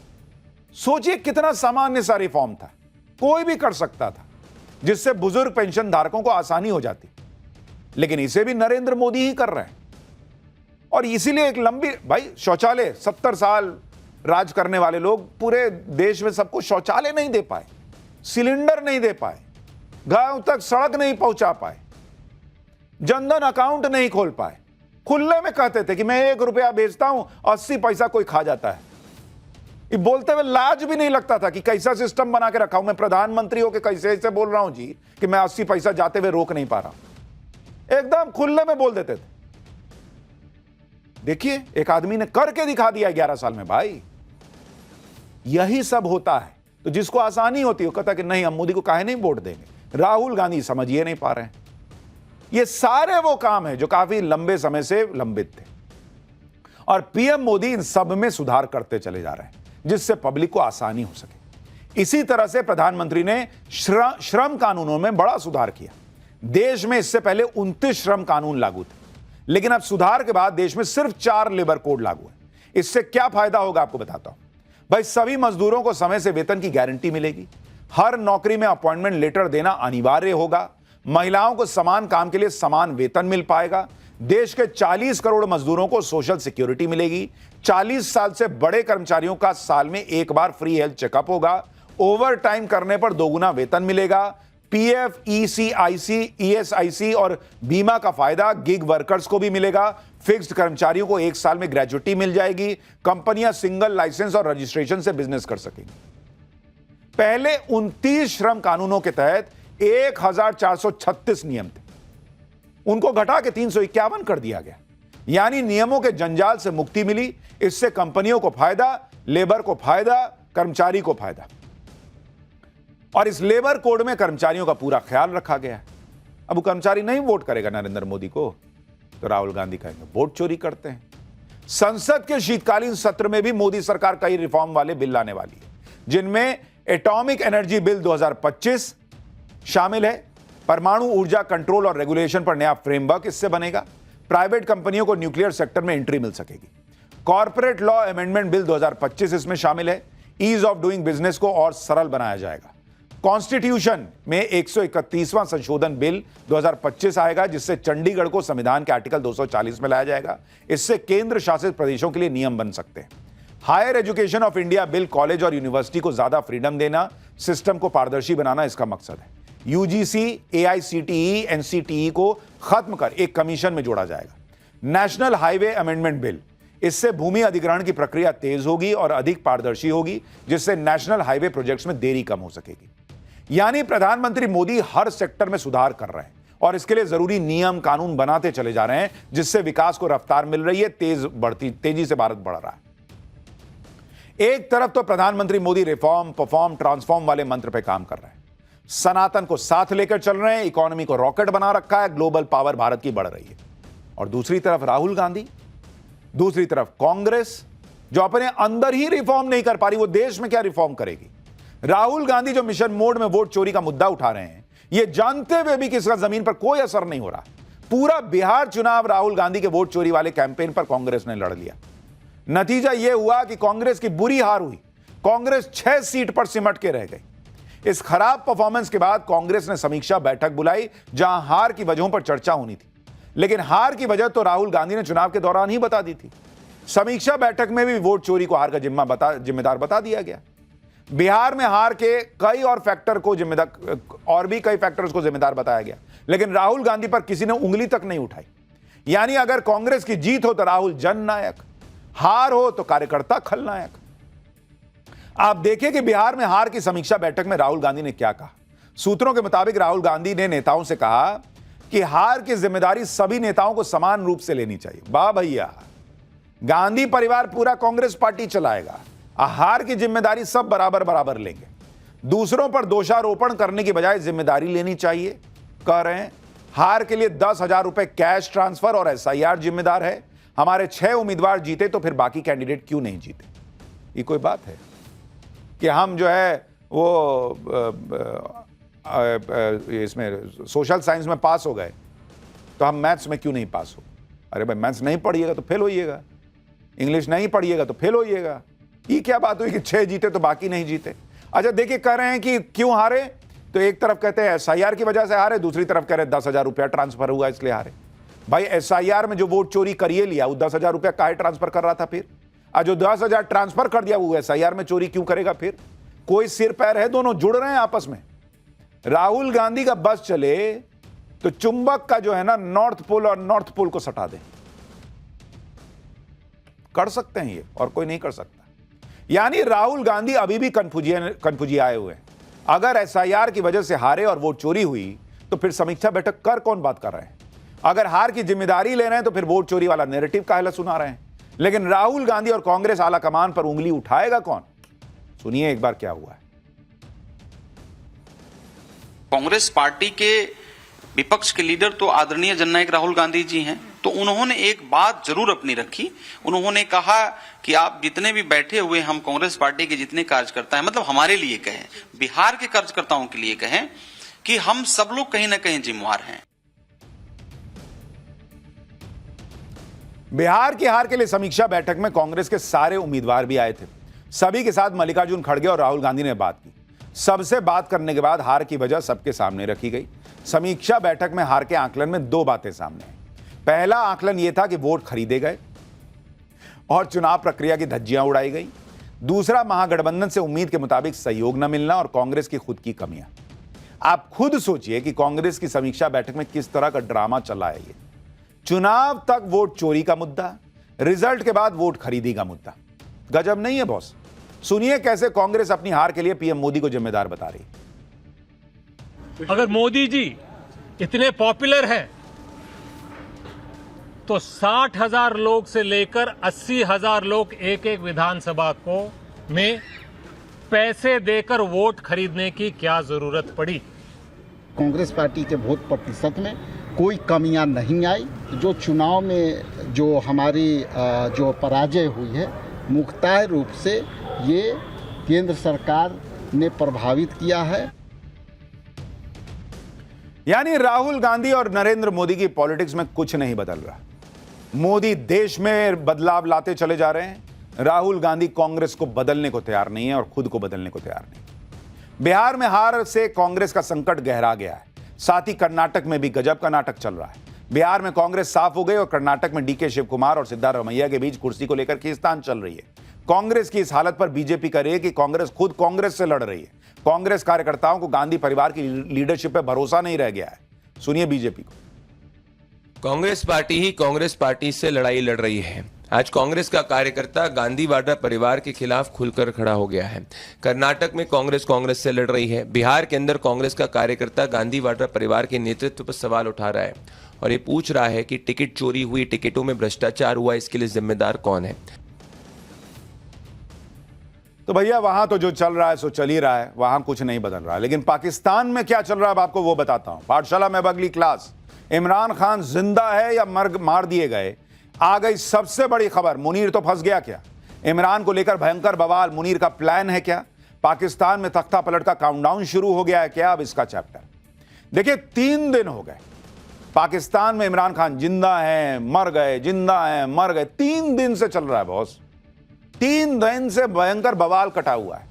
सोचिए कितना सामान्य सा रिफॉर्म था, कोई भी कर सकता था, जिससे बुजुर्ग पेंशन धारकों को आसानी हो जाती, लेकिन इसे भी नरेंद्र मोदी ही कर रहे हैं। और इसीलिए एक लंबी, भाई शौचालय 70 साल राज करने वाले लोग पूरे देश में सबको शौचालय नहीं दे पाए, सिलेंडर नहीं दे पाए, गांव तक सड़क नहीं पहुंचा पाए, जनधन अकाउंट नहीं खोल पाए। खुले में कहते थे कि मैं 1 रुपया भेजता हूं, 80 पैसा कोई खा जाता है। ये बोलते हुए लाज भी नहीं लगता था कि कैसा सिस्टम बना के रखा हूं मैं, प्रधानमंत्री होकर कैसे ऐसे बोल रहा हूं जी कि मैं 80 पैसा जाते हुए रोक नहीं पा रहा हूं। एकदम खुले में बोल देते थे। देखिए एक आदमी ने करके दिखा दिया 11 साल में। भाई यही सब होता है, तो जिसको आसानी होती है वो कहता कि नहीं हम मोदी को काहे नहीं वोट देंगे। राहुल गांधी समझिए नहीं पा रहे हैं। ये सारे वो काम है जो काफी लंबे समय से लंबित थे, और पीएम मोदी इन सब में सुधार करते चले जा रहे हैं जिससे पब्लिक को आसानी हो सके। इसी तरह से प्रधानमंत्री ने श्रम कानूनों में बड़ा सुधार किया। देश में इससे पहले 29 श्रम कानून लागू थे, लेकिन अब सुधार के बाद देश में सिर्फ 4 लेबर कोड लागू है। इससे क्या फायदा होगा आपको बताता हूं। भाई सभी मजदूरों को समय से वेतन की गारंटी मिलेगी, हर नौकरी में अपॉइंटमेंट लेटर देना अनिवार्य होगा, महिलाओं को समान काम के लिए समान वेतन मिल पाएगा, देश के 40 करोड़ मजदूरों को सोशल सिक्योरिटी मिलेगी, 40 साल से बड़े कर्मचारियों का साल में एक बार फ्री हेल्थ चेकअप होगा, ओवर टाइम करने पर दोगुना वेतन मिलेगा, पीएफ, ईसीआईसी, ईएसआईसी और बीमा का फायदा गिग वर्कर्स को भी मिलेगा, फिक्स्ड कर्मचारियों को 1 साल में ग्रेजुटी मिल जाएगी, कंपनियां सिंगल लाइसेंस और रजिस्ट्रेशन से बिजनेस कर सकेंगी। पहले 29 श्रम कानूनों के तहत 1436 नियम थे, उनको घटा के 351 कर दिया गया। यानी नियमों के जंजाल से मुक्ति मिली। इससे कंपनियों को फायदा, लेबर को फायदा, कर्मचारी को फायदा। और इस लेबर कोड में कर्मचारियों का पूरा ख्याल रखा गया है। अब वो कर्मचारी नहीं वोट करेगा नरेंद्र मोदी को तो राहुल गांधी कहेंगे वोट चोरी करते हैं। संसद के शीतकालीन सत्र में भी मोदी सरकार कई रिफॉर्म वाले बिल लाने वाली है, जिनमें एटॉमिक एनर्जी बिल 2025 शामिल है। परमाणु ऊर्जा कंट्रोल और रेगुलेशन पर नया फ्रेमवर्क इससे बनेगा। प्राइवेट कंपनियों को न्यूक्लियर सेक्टर में एंट्री मिल सकेगी। कॉर्पोरेट लॉ अमेंडमेंट बिल 2025 इसमें शामिल है। ईज ऑफ डूइंग बिजनेस को और सरल बनाया जाएगा। कॉन्स्टिट्यूशन में 131वां संशोधन बिल 2025 आएगा, जिससे चंडीगढ़ को संविधान के आर्टिकल 240 में लाया जाएगा। इससे केंद्र शासित प्रदेशों के लिए नियम बन सकते हैं। Higher education of India bill college और यूनिवर्सिटी को ज्यादा फ्रीडम देना, सिस्टम को पारदर्शी बनाना इसका मकसद है। यूजीसी, एआईसीटीई, एनसीटीई को खत्म कर एक कमीशन में जोड़ा जाएगा। नेशनल हाईवे अमेंडमेंट बिल, इससे भूमि अधिग्रहण की प्रक्रिया तेज होगी और अधिक पारदर्शी होगी, जिससे नेशनल हाईवे प्रोजेक्ट्स में देरी कम हो सकेगी। यानी प्रधानमंत्री मोदी हर सेक्टर में सुधार कर रहे हैं और इसके लिए जरूरी नियम कानून बनाते चले जा रहे हैं, जिससे विकास को रफ्तार मिल रही है, तेजी से भारत बढ़ रहा है। एक तरफ तो प्रधानमंत्री मोदी रिफॉर्म, परफॉर्म, ट्रांसफॉर्म वाले मंत्र पे काम कर रहे हैं, सनातन को साथ लेकर चल रहे हैं, इकोनॉमी को रॉकेट बना रखा है, ग्लोबल पावर भारत की बढ़ रही है। और दूसरी तरफ राहुल गांधी, दूसरी तरफ कांग्रेस, जो अपने अंदर ही रिफॉर्म नहीं कर पा रही, वो देश में क्या रिफॉर्म करेगी। राहुल गांधी जो मिशन मोड में वोट चोरी का मुद्दा उठा रहे हैं, ये जानते हुए भी कि इसका जमीन पर कोई असर नहीं हो रहा। पूरा बिहार चुनाव राहुल गांधी के वोट चोरी वाले कैंपेन पर कांग्रेस ने लड़ लिया। नतीजा यह हुआ कि कांग्रेस की बुरी हार हुई। कांग्रेस 6 सीट पर सिमट के रह गई। इस खराब परफॉर्मेंस के बाद कांग्रेस ने समीक्षा बैठक बुलाई, जहां हार की वजहों पर चर्चा होनी थी, लेकिन हार की वजह तो राहुल गांधी ने चुनाव के दौरान ही बता दी थी। समीक्षा बैठक में भी वोट चोरी को हार का जिम्मेदार बता दिया गया। बिहार में हार के कई और फैक्टर्स को जिम्मेदार बताया गया, लेकिन राहुल गांधी पर किसी ने उंगली तक नहीं उठाई। यानी अगर कांग्रेस की जीत हो तो राहुल जननायक, हार हो तो कार्यकर्ता खलनायक। आप देखिए कि बिहार में हार की समीक्षा बैठक में राहुल गांधी ने क्या कहा। सूत्रों के मुताबिक राहुल गांधी ने नेताओं से कहा कि हार की जिम्मेदारी सभी नेताओं को समान रूप से लेनी चाहिए। वाह भैया, गांधी परिवार पूरा कांग्रेस पार्टी चलाएगा। हार की जिम्मेदारी सब बराबर बराबर लेंगे। दूसरों पर दोषारोपण करने की बजाय जिम्मेदारी लेनी चाहिए। कह रहे हैं हार के लिए 10,000 रुपए कैश ट्रांसफर और SIR जिम्मेदार है। हमारे 6 उम्मीदवार जीते तो फिर बाकी कैंडिडेट क्यों नहीं जीते? ये कोई बात है कि हम जो है वो इसमें सोशल साइंस में पास हो गए तो हम मैथ्स में क्यों नहीं पास हो? अरे भाई मैथ्स नहीं पढ़िएगा तो फेल होइएगा, इंग्लिश नहीं पढ़िएगा तो फेल होइएगा। ये क्या बात हुई कि 6 जीते तो बाकी नहीं जीते? अच्छा देखिए, कह रहे हैं कि क्यों हारे, तो एक तरफ कहते हैं SIR की वजह से हारे, दूसरी तरफ कह रहे हैं 10,000 रुपया ट्रांसफर हुआ इसलिए हारे। भाई SIR में जो वोट चोरी करिए लिया वो 10,000 रुपया काहे ट्रांसफर कर रहा था फिर? और जो 10,000 ट्रांसफर कर दिया वो SIR में चोरी क्यों करेगा फिर? कोई सिर पैर है? दोनों जुड़ रहे हैं आपस में। राहुल गांधी का बस चले तो चुंबक का जो है ना नॉर्थ पोल और नॉर्थ पोल को सटा दें। कर सकते हैं ये, और कोई नहीं कर सकता। यानी राहुल गांधी अभी भी कन्फ्यूजी आए हुए हैं। अगर SIR की वजह से हारे और वोट चोरी हुई तो फिर समीक्षा बैठक कर कौन बात कर रहे हैं? अगर हार की जिम्मेदारी ले रहे हैं तो फिर वोट चोरी वाला नैरेटिव काहे सुना रहे हैं? लेकिन राहुल गांधी और कांग्रेस आला कमान पर उंगली उठाएगा कौन? सुनिए एक बार क्या हुआ है। कांग्रेस पार्टी के विपक्ष के लीडर तो आदरणीय जननायक राहुल गांधी जी हैं, तो उन्होंने एक बात जरूर अपनी रखी। उन्होंने कहा कि आप जितने भी बैठे हुए हम कांग्रेस पार्टी के जितने कार्यकर्ता हैं, मतलब हमारे लिए कहें, बिहार के कार्यकर्ताओं के लिए कहें, कि हम सब लोग कहीं ना कहीं जिम्मेवार हैं। बिहार की हार के लिए समीक्षा बैठक में कांग्रेस के सारे उम्मीदवार भी आए थे। सभी के साथ मल्लिकार्जुन खड़गे और राहुल गांधी ने बात की। सबसे बात करने के बाद हार की वजह सबके सामने रखी गई। समीक्षा बैठक में हार के आकलन में 2 बातें सामने आई। पहला आकलन यह था कि वोट खरीदे गए और चुनाव प्रक्रिया की धज्जियां उड़ाई गई। दूसरा, महागठबंधन से उम्मीद के मुताबिक सहयोग न मिलना और कांग्रेस की खुद की कमियां। आप खुद सोचिए कि कांग्रेस की समीक्षा बैठक में किस तरह का ड्रामा चला है। ये चुनाव तक वोट चोरी का मुद्दा, रिजल्ट के बाद वोट खरीदी का मुद्दा। गजब नहीं है बॉस? सुनिए कैसे कांग्रेस अपनी हार के लिए PM मोदी को जिम्मेदार बता रही है। अगर मोदी जी इतने पॉपुलर हैं तो 60,000 लोग से लेकर 80,000 लोग एक एक विधानसभा को में पैसे देकर वोट खरीदने की क्या जरूरत पड़ी? कांग्रेस पार्टी के वोट प्रतिशत में कोई कमियां नहीं आई। जो चुनाव में जो हमारी जो पराजय हुई है, मुख्तार रूप से ये केंद्र सरकार ने प्रभावित किया है। यानी राहुल गांधी और नरेंद्र मोदी की पॉलिटिक्स में कुछ नहीं बदल रहा। मोदी देश में बदलाव लाते चले जा रहे हैं, राहुल गांधी कांग्रेस को बदलने को तैयार नहीं है और खुद को बदलने को तैयार नहीं। बिहार में हार से कांग्रेस का संकट गहरा गया है। साथ ही कर्नाटक में भी गजब का नाटक चल रहा है। बिहार में कांग्रेस साफ हो गई और कर्नाटक में DK शिव कुमार और सिद्धारमैया के बीच कुर्सी को लेकर खींचतान चल रही है। कांग्रेस की इस हालत पर बीजेपी कह रही है कि कांग्रेस खुद कांग्रेस से लड़ रही है। कांग्रेस कार्यकर्ताओं को गांधी परिवार की लीडरशिप पर भरोसा नहीं रह गया है। सुनिए बीजेपी को। कांग्रेस पार्टी ही कांग्रेस पार्टी से लड़ाई लड़ रही है। आज कांग्रेस का कार्यकर्ता गांधी वाड्रा परिवार के खिलाफ खुलकर खड़ा हो गया है। कर्नाटक में कांग्रेस से लड़ रही है। बिहार के अंदर कांग्रेस का कार्यकर्ता गांधी वाड्रा परिवार के नेतृत्व पर सवाल उठा रहा है और ये पूछ रहा है कि टिकट चोरी हुई, टिकटों में भ्रष्टाचार हुआ, इसके लिए जिम्मेदार कौन है? तो भैया वहां तो जो चल रहा है सो चल ही रहा है, वहां कुछ नहीं बदल रहा है। लेकिन पाकिस्तान में क्या चल रहा है आपको वो बताता हूं। पाठशाला में अगली क्लास। इमरान खान जिंदा है या मार दिए गए? आ गई सबसे बड़ी खबर। मुनीर तो फंस गया क्या? इमरान को लेकर भयंकर बवाल। मुनीर का प्लान है क्या? पाकिस्तान में तख्ता पलट का काउंटडाउन शुरू हो गया है क्या? अब इसका चैप्टर देखिए। 3 दिन हो गए पाकिस्तान में इमरान खान जिंदा है, मर गए, जिंदा है, मर गए। 3 दिन से चल रहा है बॉस। 3 दिन से भयंकर बवाल कटा हुआ है।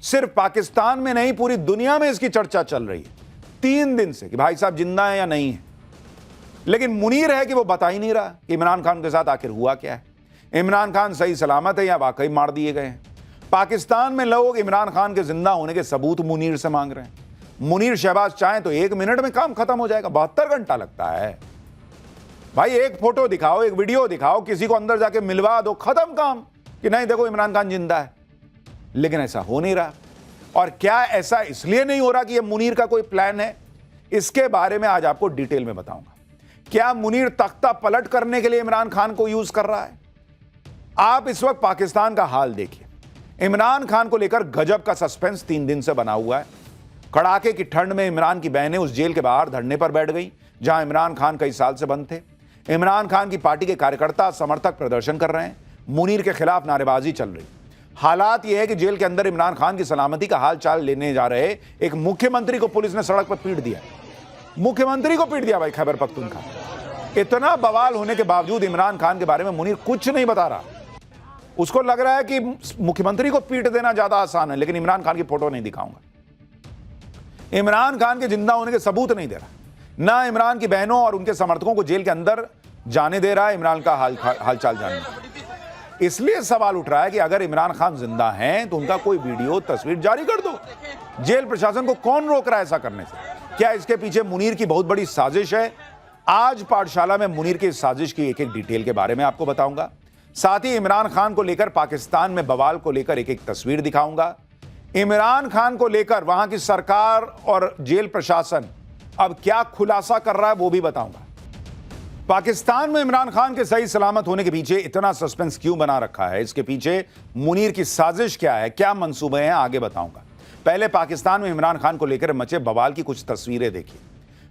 सिर्फ पाकिस्तान में नहीं, पूरी दुनिया में इसकी चर्चा चल रही है 3 दिन से कि भाई साहब जिंदा है या नहीं है। लेकिन मुनीर है कि वो बता ही नहीं रहा कि इमरान खान के साथ आखिर हुआ क्या है। इमरान खान सही सलामत है या वाकई मार दिए गए हैं? पाकिस्तान में लोग इमरान खान के जिंदा होने के सबूत मुनीर से मांग रहे हैं। मुनीर शहबाज चाहें तो 1 मिनट में काम खत्म हो जाएगा। 72 घंटा लगता है भाई। एक फोटो दिखाओ, एक वीडियो दिखाओ, किसी को अंदर जाके मिलवा दो, खत्म काम कि नहीं देखो इमरान खान जिंदा है। लेकिन ऐसा हो नहीं रहा। और क्या ऐसा इसलिए नहीं हो रहा कि यह मुनीर का कोई प्लान है? इसके बारे में आज आपको डिटेल में बताऊंगा। क्या मुनीर तख्ता पलट करने के लिए इमरान खान को यूज कर रहा है? आप इस वक्त पाकिस्तान का हाल देखिए। इमरान खान को लेकर गजब का सस्पेंस 3 दिन से बना हुआ है। कड़ाके की ठंड में इमरान की बहनें उस जेल के बाहर धरने पर बैठ गई जहां इमरान खान कई साल से बंद थे। इमरान खान की पार्टी के कार्यकर्ता समर्थक प्रदर्शन कर रहे हैं। मुनीर के खिलाफ नारेबाजी चल रही। हालात यह है कि जेल के अंदर इमरान खान की सलामती का हाल चाल लेने जा रहे एक मुख्यमंत्री को पुलिस ने सड़क पर पीट दिया। मुख्यमंत्री को पीट दिया भाई खैबर पख्तूनख्वा। इतना बवाल होने के बावजूद इमरान खान के बारे में मुनीर कुछ नहीं बता रहा। उसको लग रहा है कि मुख्यमंत्री को पीट देना ज्यादा आसान है, लेकिन इमरान खान की फोटो नहीं दिखाऊंगा। इमरान खान के जिंदा होने के सबूत नहीं दे रहा। ना इमरान की बहनों और उनके समर्थकों को जेल के अंदर जाने दे रहा है इमरान का हालचाल जानने। इसलिए सवाल उठ रहा है कि अगर इमरान खान जिंदा हैं तो उनका कोई वीडियो तस्वीर जारी कर दो। जेल प्रशासन को कौन रोक रहा है ऐसा करने से? क्या इसके पीछे मुनीर की बहुत बड़ी साजिश है? आज पाठशाला में मुनीर की साजिश की एक एक डिटेल के बारे में आपको बताऊंगा। साथ ही इमरान खान को लेकर पाकिस्तान में बवाल को लेकर एक एक तस्वीर दिखाऊंगा। इमरान खान को लेकर वहां की सरकार और जेल प्रशासन अब क्या खुलासा कर रहा है वो भी बताऊंगा। पाकिस्तान में इमरान खान के सही सलामत होने के पीछे इतना सस्पेंस क्यों बना रखा है? इसके पीछे मुनीर की साजिश क्या है, क्या मंसूबे हैं, आगे बताऊंगा। पहले पाकिस्तान में इमरान खान को लेकर मचे बवाल की कुछ तस्वीरें देखिए।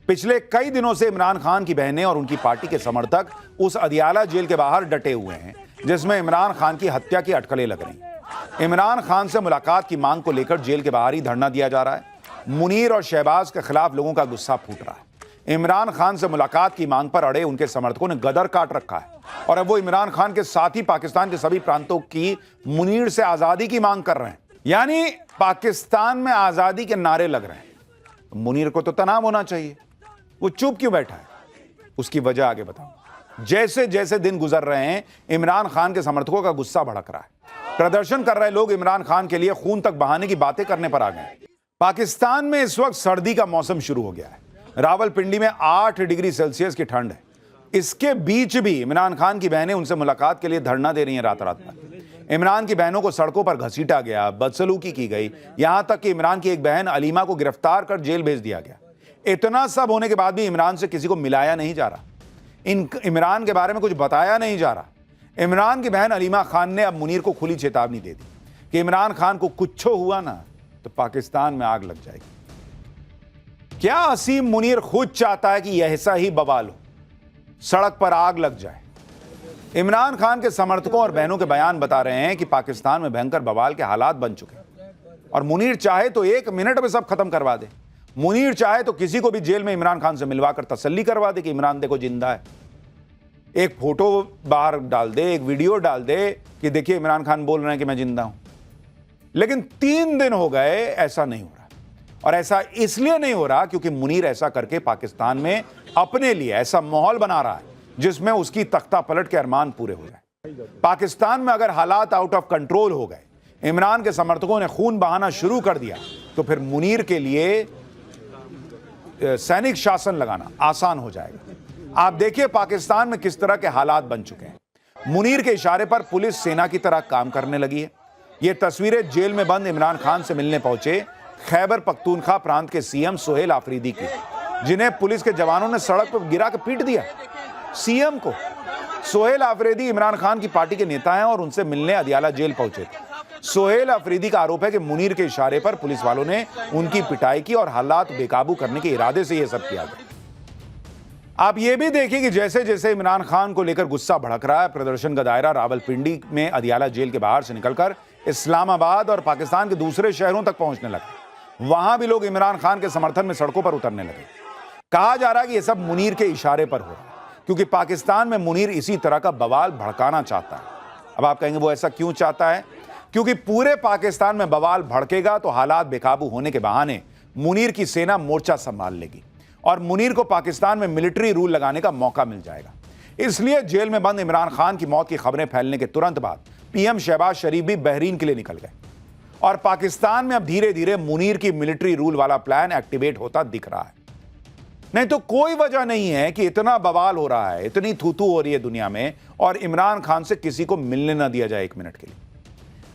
पिछले कई दिनों से इमरान खान की बहनें और उनकी पार्टी के समर्थक उस अदियाला जेल के बाहर डटे हुए हैं जिसमें इमरान खान की हत्या की अटकलें लग रही। इमरान खान से मुलाकात की मांग को लेकर जेल के बाहर ही धरना दिया जा रहा है। मुनीर और शहबाज के खिलाफ लोगों का गुस्सा फूट रहा है। इमरान खान से मुलाकात की मांग पर अड़े उनके समर्थकों ने गदर काट रखा है और अब वो इमरान खान के साथ ही पाकिस्तान के सभी प्रांतों की मुनीर से आजादी की मांग कर रहे हैं। यानी पाकिस्तान में आजादी के नारे लग रहे हैं। मुनीर को तो तनाव होना चाहिए, वो चुप क्यों बैठा है? उसकी वजह आगे बताऊं। जैसे जैसे दिन गुजर रहे हैं इमरान खान के समर्थकों का गुस्सा भड़क रहा है। प्रदर्शन कर रहे लोग इमरान खान के लिए खून तक बहाने की बातें करने पर आ गए। पाकिस्तान में इस वक्त सर्दी का मौसम शुरू हो गया है। रावलपिंडी में 8 डिग्री सेल्सियस की ठंड है। इसके बीच भी इमरान खान की बहनें उनसे मुलाकात के लिए धरना दे रही हैं रात रात तक। इमरान की बहनों को सड़कों पर घसीटा गया, बदसलूकी की गई, यहां तक कि इमरान की एक बहन अलीमा को गिरफ्तार कर जेल भेज दिया गया। इतना सब होने के बाद भी इमरान से किसी को मिलाया नहीं जा रहा। इमरान के बारे में कुछ बताया नहीं जा रहा। इमरान की बहन अलीमा खान ने अब मुनीर को खुली चेतावनी दे दी कि इमरान खान को कुछ हुआ ना तो पाकिस्तान में आग लग जाएगी। क्या असीम मुनीर खुद चाहता है कि ऐसा ही बवाल हो, सड़क पर आग लग जाए? इमरान खान के समर्थकों और बहनों के बयान बता रहे हैं कि पाकिस्तान में भयंकर बवाल के हालात बन चुके हैं और मुनीर चाहे तो 1 मिनट में सब खत्म करवा दे। मुनीर चाहे तो किसी को भी जेल में इमरान खान से मिलवाकर तसल्ली करवा दे कि इमरान देखो जिंदा है। एक फोटो बाहर डाल दे, एक वीडियो डाल दे कि देखिए इमरान खान बोल रहे हैं कि मैं जिंदा हूं। लेकिन 3 दिन हो गए ऐसा नहीं हो रहा। और ऐसा इसलिए नहीं हो रहा क्योंकि मुनीर ऐसा करके पाकिस्तान में अपने लिए ऐसा माहौल बना रहा है जिसमें उसकी तख्ता पलट के अरमान पूरे हो जाए। पाकिस्तान में अगर हालात आउट ऑफ कंट्रोल हो गए, इमरान के समर्थकों ने खून बहाना शुरू कर दिया, तो फिर मुनीर के लिए सैनिक शासन लगाना आसान हो जाएगा। आप देखिए पाकिस्तान में किस तरह के हालात बन चुके हैं। मुनीर के इशारे पर पुलिस सेना की तरह काम करने लगी है। ये तस्वीरें जेल में बंद इमरान खान से मिलने पहुंचे खैबर पख्तूनख्वा प्रांत के सीएम सोहेल आफरीदी की, जिन्हें पुलिस के जवानों ने सड़क पर गिरा के पीट दिया। सीएम को सोहेल आफरीदी इमरान खान की पार्टी के नेता हैं और उनसे मिलने अदियाला जेल पहुंचे थे। सोहेल आफरीदी का आरोप है कि मुनीर के इशारे पर पुलिस वालों ने उनकी पिटाई की और हालात बेकाबू करने के इरादे से यह सब किया गया। आप ये भी देखिए कि जैसे जैसे इमरान खान को लेकर गुस्सा भड़क रहा है, प्रदर्शन का दायरा रावलपिंडी में अदियाला जेल के बाहर से निकलकर इस्लामाबाद और पाकिस्तान के दूसरे शहरों तक पहुंचने लगे। वहां भी लोग इमरान खान के समर्थन में सड़कों पर उतरने लगे। कहा जा रहा है कि यह सब मुनीर के इशारे पर हो रहा है क्योंकि पाकिस्तान में मुनीर इसी तरह का बवाल भड़काना चाहता है। अब आप कहेंगे वो ऐसा क्यों चाहता है? क्योंकि पूरे पाकिस्तान में बवाल भड़केगा तो हालात बेकाबू होने के बहाने मुनीर की सेना मोर्चा संभाल लेगी और मुनीर को पाकिस्तान में मिलिट्री रूल लगाने का मौका मिल जाएगा। इसलिए जेल में बंद इमरान खान की मौत की खबरें फैलने के तुरंत बाद पीएम शहबाज शरीफ भी बहरीन के लिए निकल गए और पाकिस्तान में अब धीरे धीरे मुनीर की मिलिट्री रूल वाला प्लान एक्टिवेट होता दिख रहा है। नहीं तो कोई वजह नहीं है कि इतना बवाल हो रहा है, इतनी थूथू हो रही है दुनिया में और इमरान खान से किसी को मिलने ना दिया जाए 1 मिनट के लिए।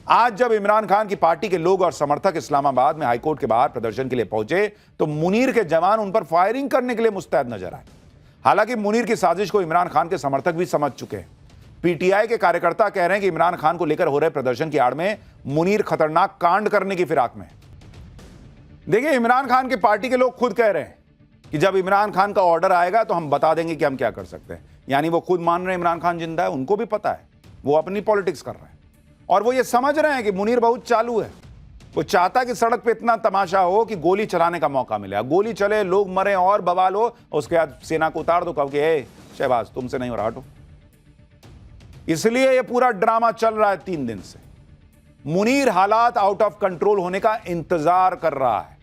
आज जब इमरान खान की पार्टी के लोग और समर्थक इस्लामाबाद में हाईकोर्ट के बाहर प्रदर्शन के लिए पहुंचे तो मुनीर के जवान उन पर फायरिंग करने के लिए मुस्तैद नजर आए। हालांकि मुनीर की साजिश को इमरान खान के समर्थक भी समझ चुके हैं। पीटीआई के कार्यकर्ता कह रहे हैं कि इमरान खान को लेकर हो रहे प्रदर्शन की आड़ में मुनीर खतरनाक कांड करने की फिराक में। देखिए, इमरान खान की पार्टी के लोग खुद कह रहे हैं कि जब इमरान खान का ऑर्डर आएगा तो हम बता देंगे कि हम क्या कर सकते हैं। यानी वो खुद मान रहे हैं इमरान खान जिंदा है, उनको भी पता है, वो अपनी पॉलिटिक्स कर रहे हैं और वो ये समझ रहे हैं कि मुनीर बहुत चालू है। वो चाहता कि सड़क पे इतना तमाशा हो कि गोली चलाने का मौका मिले, गोली चले, लोग मरे और बवाल हो, उसके बाद सेना को उतार दो, कहो कि ए शहबाज तुमसे नहीं हो रहा, हटो। इसलिए ये पूरा ड्रामा चल रहा है 3 दिन से। मुनीर हालात आउट ऑफ कंट्रोल होने का इंतजार कर रहा है।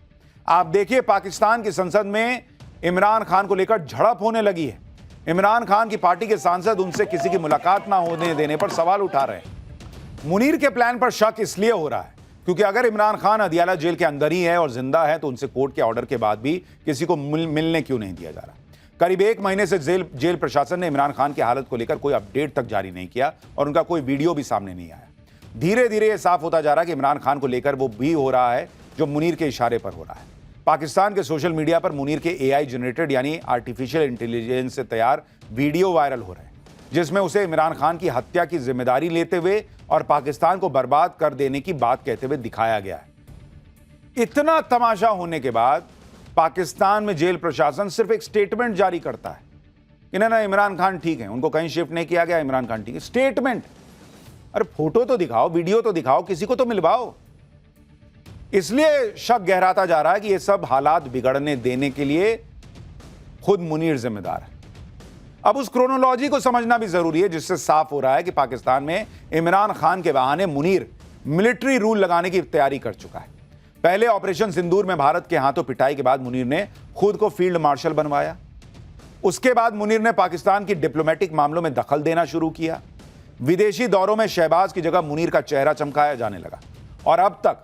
आप देखिए, पाकिस्तान की संसद में इमरान खान को लेकर झड़प होने लगी है। इमरान खान की पार्टी के सांसद उनसे किसी की मुलाकात ना होने देने पर सवाल उठा रहे हैं। मुनीर के प्लान पर शक इसलिए हो रहा है क्योंकि अगर इमरान खान अदियाला जेल के अंदर ही है और जिंदा है तो उनसे कोर्ट के ऑर्डर के बाद भी किसी को मिलने क्यों नहीं दिया जा रहा। करीब 1 महीने से जेल प्रशासन ने इमरान खान की हालत को लेकर कोई अपडेट तक जारी नहीं किया और उनका कोई वीडियो भी सामने नहीं आया। धीरे धीरे यह साफ होता जा रहा है कि इमरान खान को लेकर वो भी हो रहा है जो मुनीर के इशारे पर हो रहा है। पाकिस्तान के सोशल मीडिया पर मुनीर के AI जनरेटेड यानी आर्टिफिशियल इंटेलिजेंस से तैयार वीडियो वायरल हो रहे हैं जिसमें उसे इमरान खान की हत्या की जिम्मेदारी लेते हुए और पाकिस्तान को बर्बाद कर देने की बात कहते हुए दिखाया गया है। इतना तमाशा होने के बाद पाकिस्तान में जेल प्रशासन सिर्फ एक स्टेटमेंट जारी करता है कि ना इमरान खान ठीक है, उनको कहीं शिफ्ट नहीं किया गया, इमरान खान ठीक है। स्टेटमेंट, अरे फोटो तो दिखाओ, वीडियो तो दिखाओ, किसी को तो मिलवाओ। इसलिए शक गहराता जा रहा है कि यह सब हालात बिगड़ने देने के लिए खुद मुनीर जिम्मेदार है। अब उस क्रोनोलॉजी को समझना भी जरूरी है जिससे साफ हो रहा है कि पाकिस्तान में इमरान खान के बहाने मुनीर मिलिट्री रूल लगाने की तैयारी कर चुका है। पहले ऑपरेशन सिंदूर में भारत के हाथों पिटाई के बाद मुनीर ने खुद को फील्ड मार्शल बनवाया। उसके बाद मुनीर ने पाकिस्तान की डिप्लोमेटिक मामलों में दखल देना शुरू किया। विदेशी दौरों में शहबाज की जगह मुनीर का चेहरा चमकाया जाने लगा और अब तक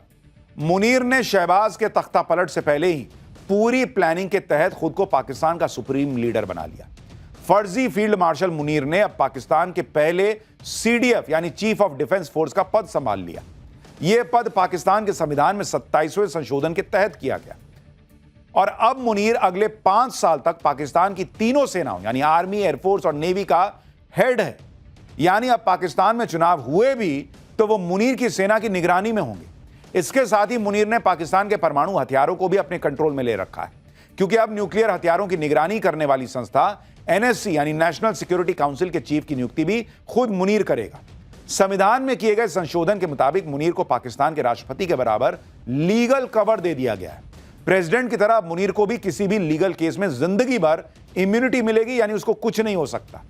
मुनीर ने शहबाज के तख्ता पलट से पहले ही पूरी प्लानिंग के तहत खुद को पाकिस्तान का सुप्रीम लीडर बना लिया। फर्जी फील्ड मार्शल मुनीर ने अब पाकिस्तान के पहले CDF यानी चीफ ऑफ डिफेंस फोर्स का पद संभाल लिया। यह पद पाकिस्तान के संविधान में 27वें संशोधन के तहत किया गया और अब मुनीर अगले 5 साल तक पाकिस्तान की तीनों सेनाओं यानी आर्मी, एयरफोर्स और नेवी का हेड है। यानी अब पाकिस्तान में चुनाव हुए भी तो वो मुनीर की सेना की निगरानी में होंगे। इसके साथ ही मुनीर ने पाकिस्तान के परमाणु हथियारों को भी अपने कंट्रोल में ले रखा है क्योंकि अब न्यूक्लियर हथियारों की निगरानी करने वाली संस्था NSC यानी नेशनल सिक्योरिटी काउंसिल के चीफ की नियुक्ति भी खुद मुनीर करेगा। संविधान में किए गए संशोधन के मुताबिक मुनीर को पाकिस्तान के राष्ट्रपति के बराबर लीगल कवर दे दिया गया है। प्रेसिडेंट की तरह मुनीर को भी किसी भी लीगल केस में जिंदगी भर इम्यूनिटी मिलेगी यानी उसको कुछ नहीं हो सकता।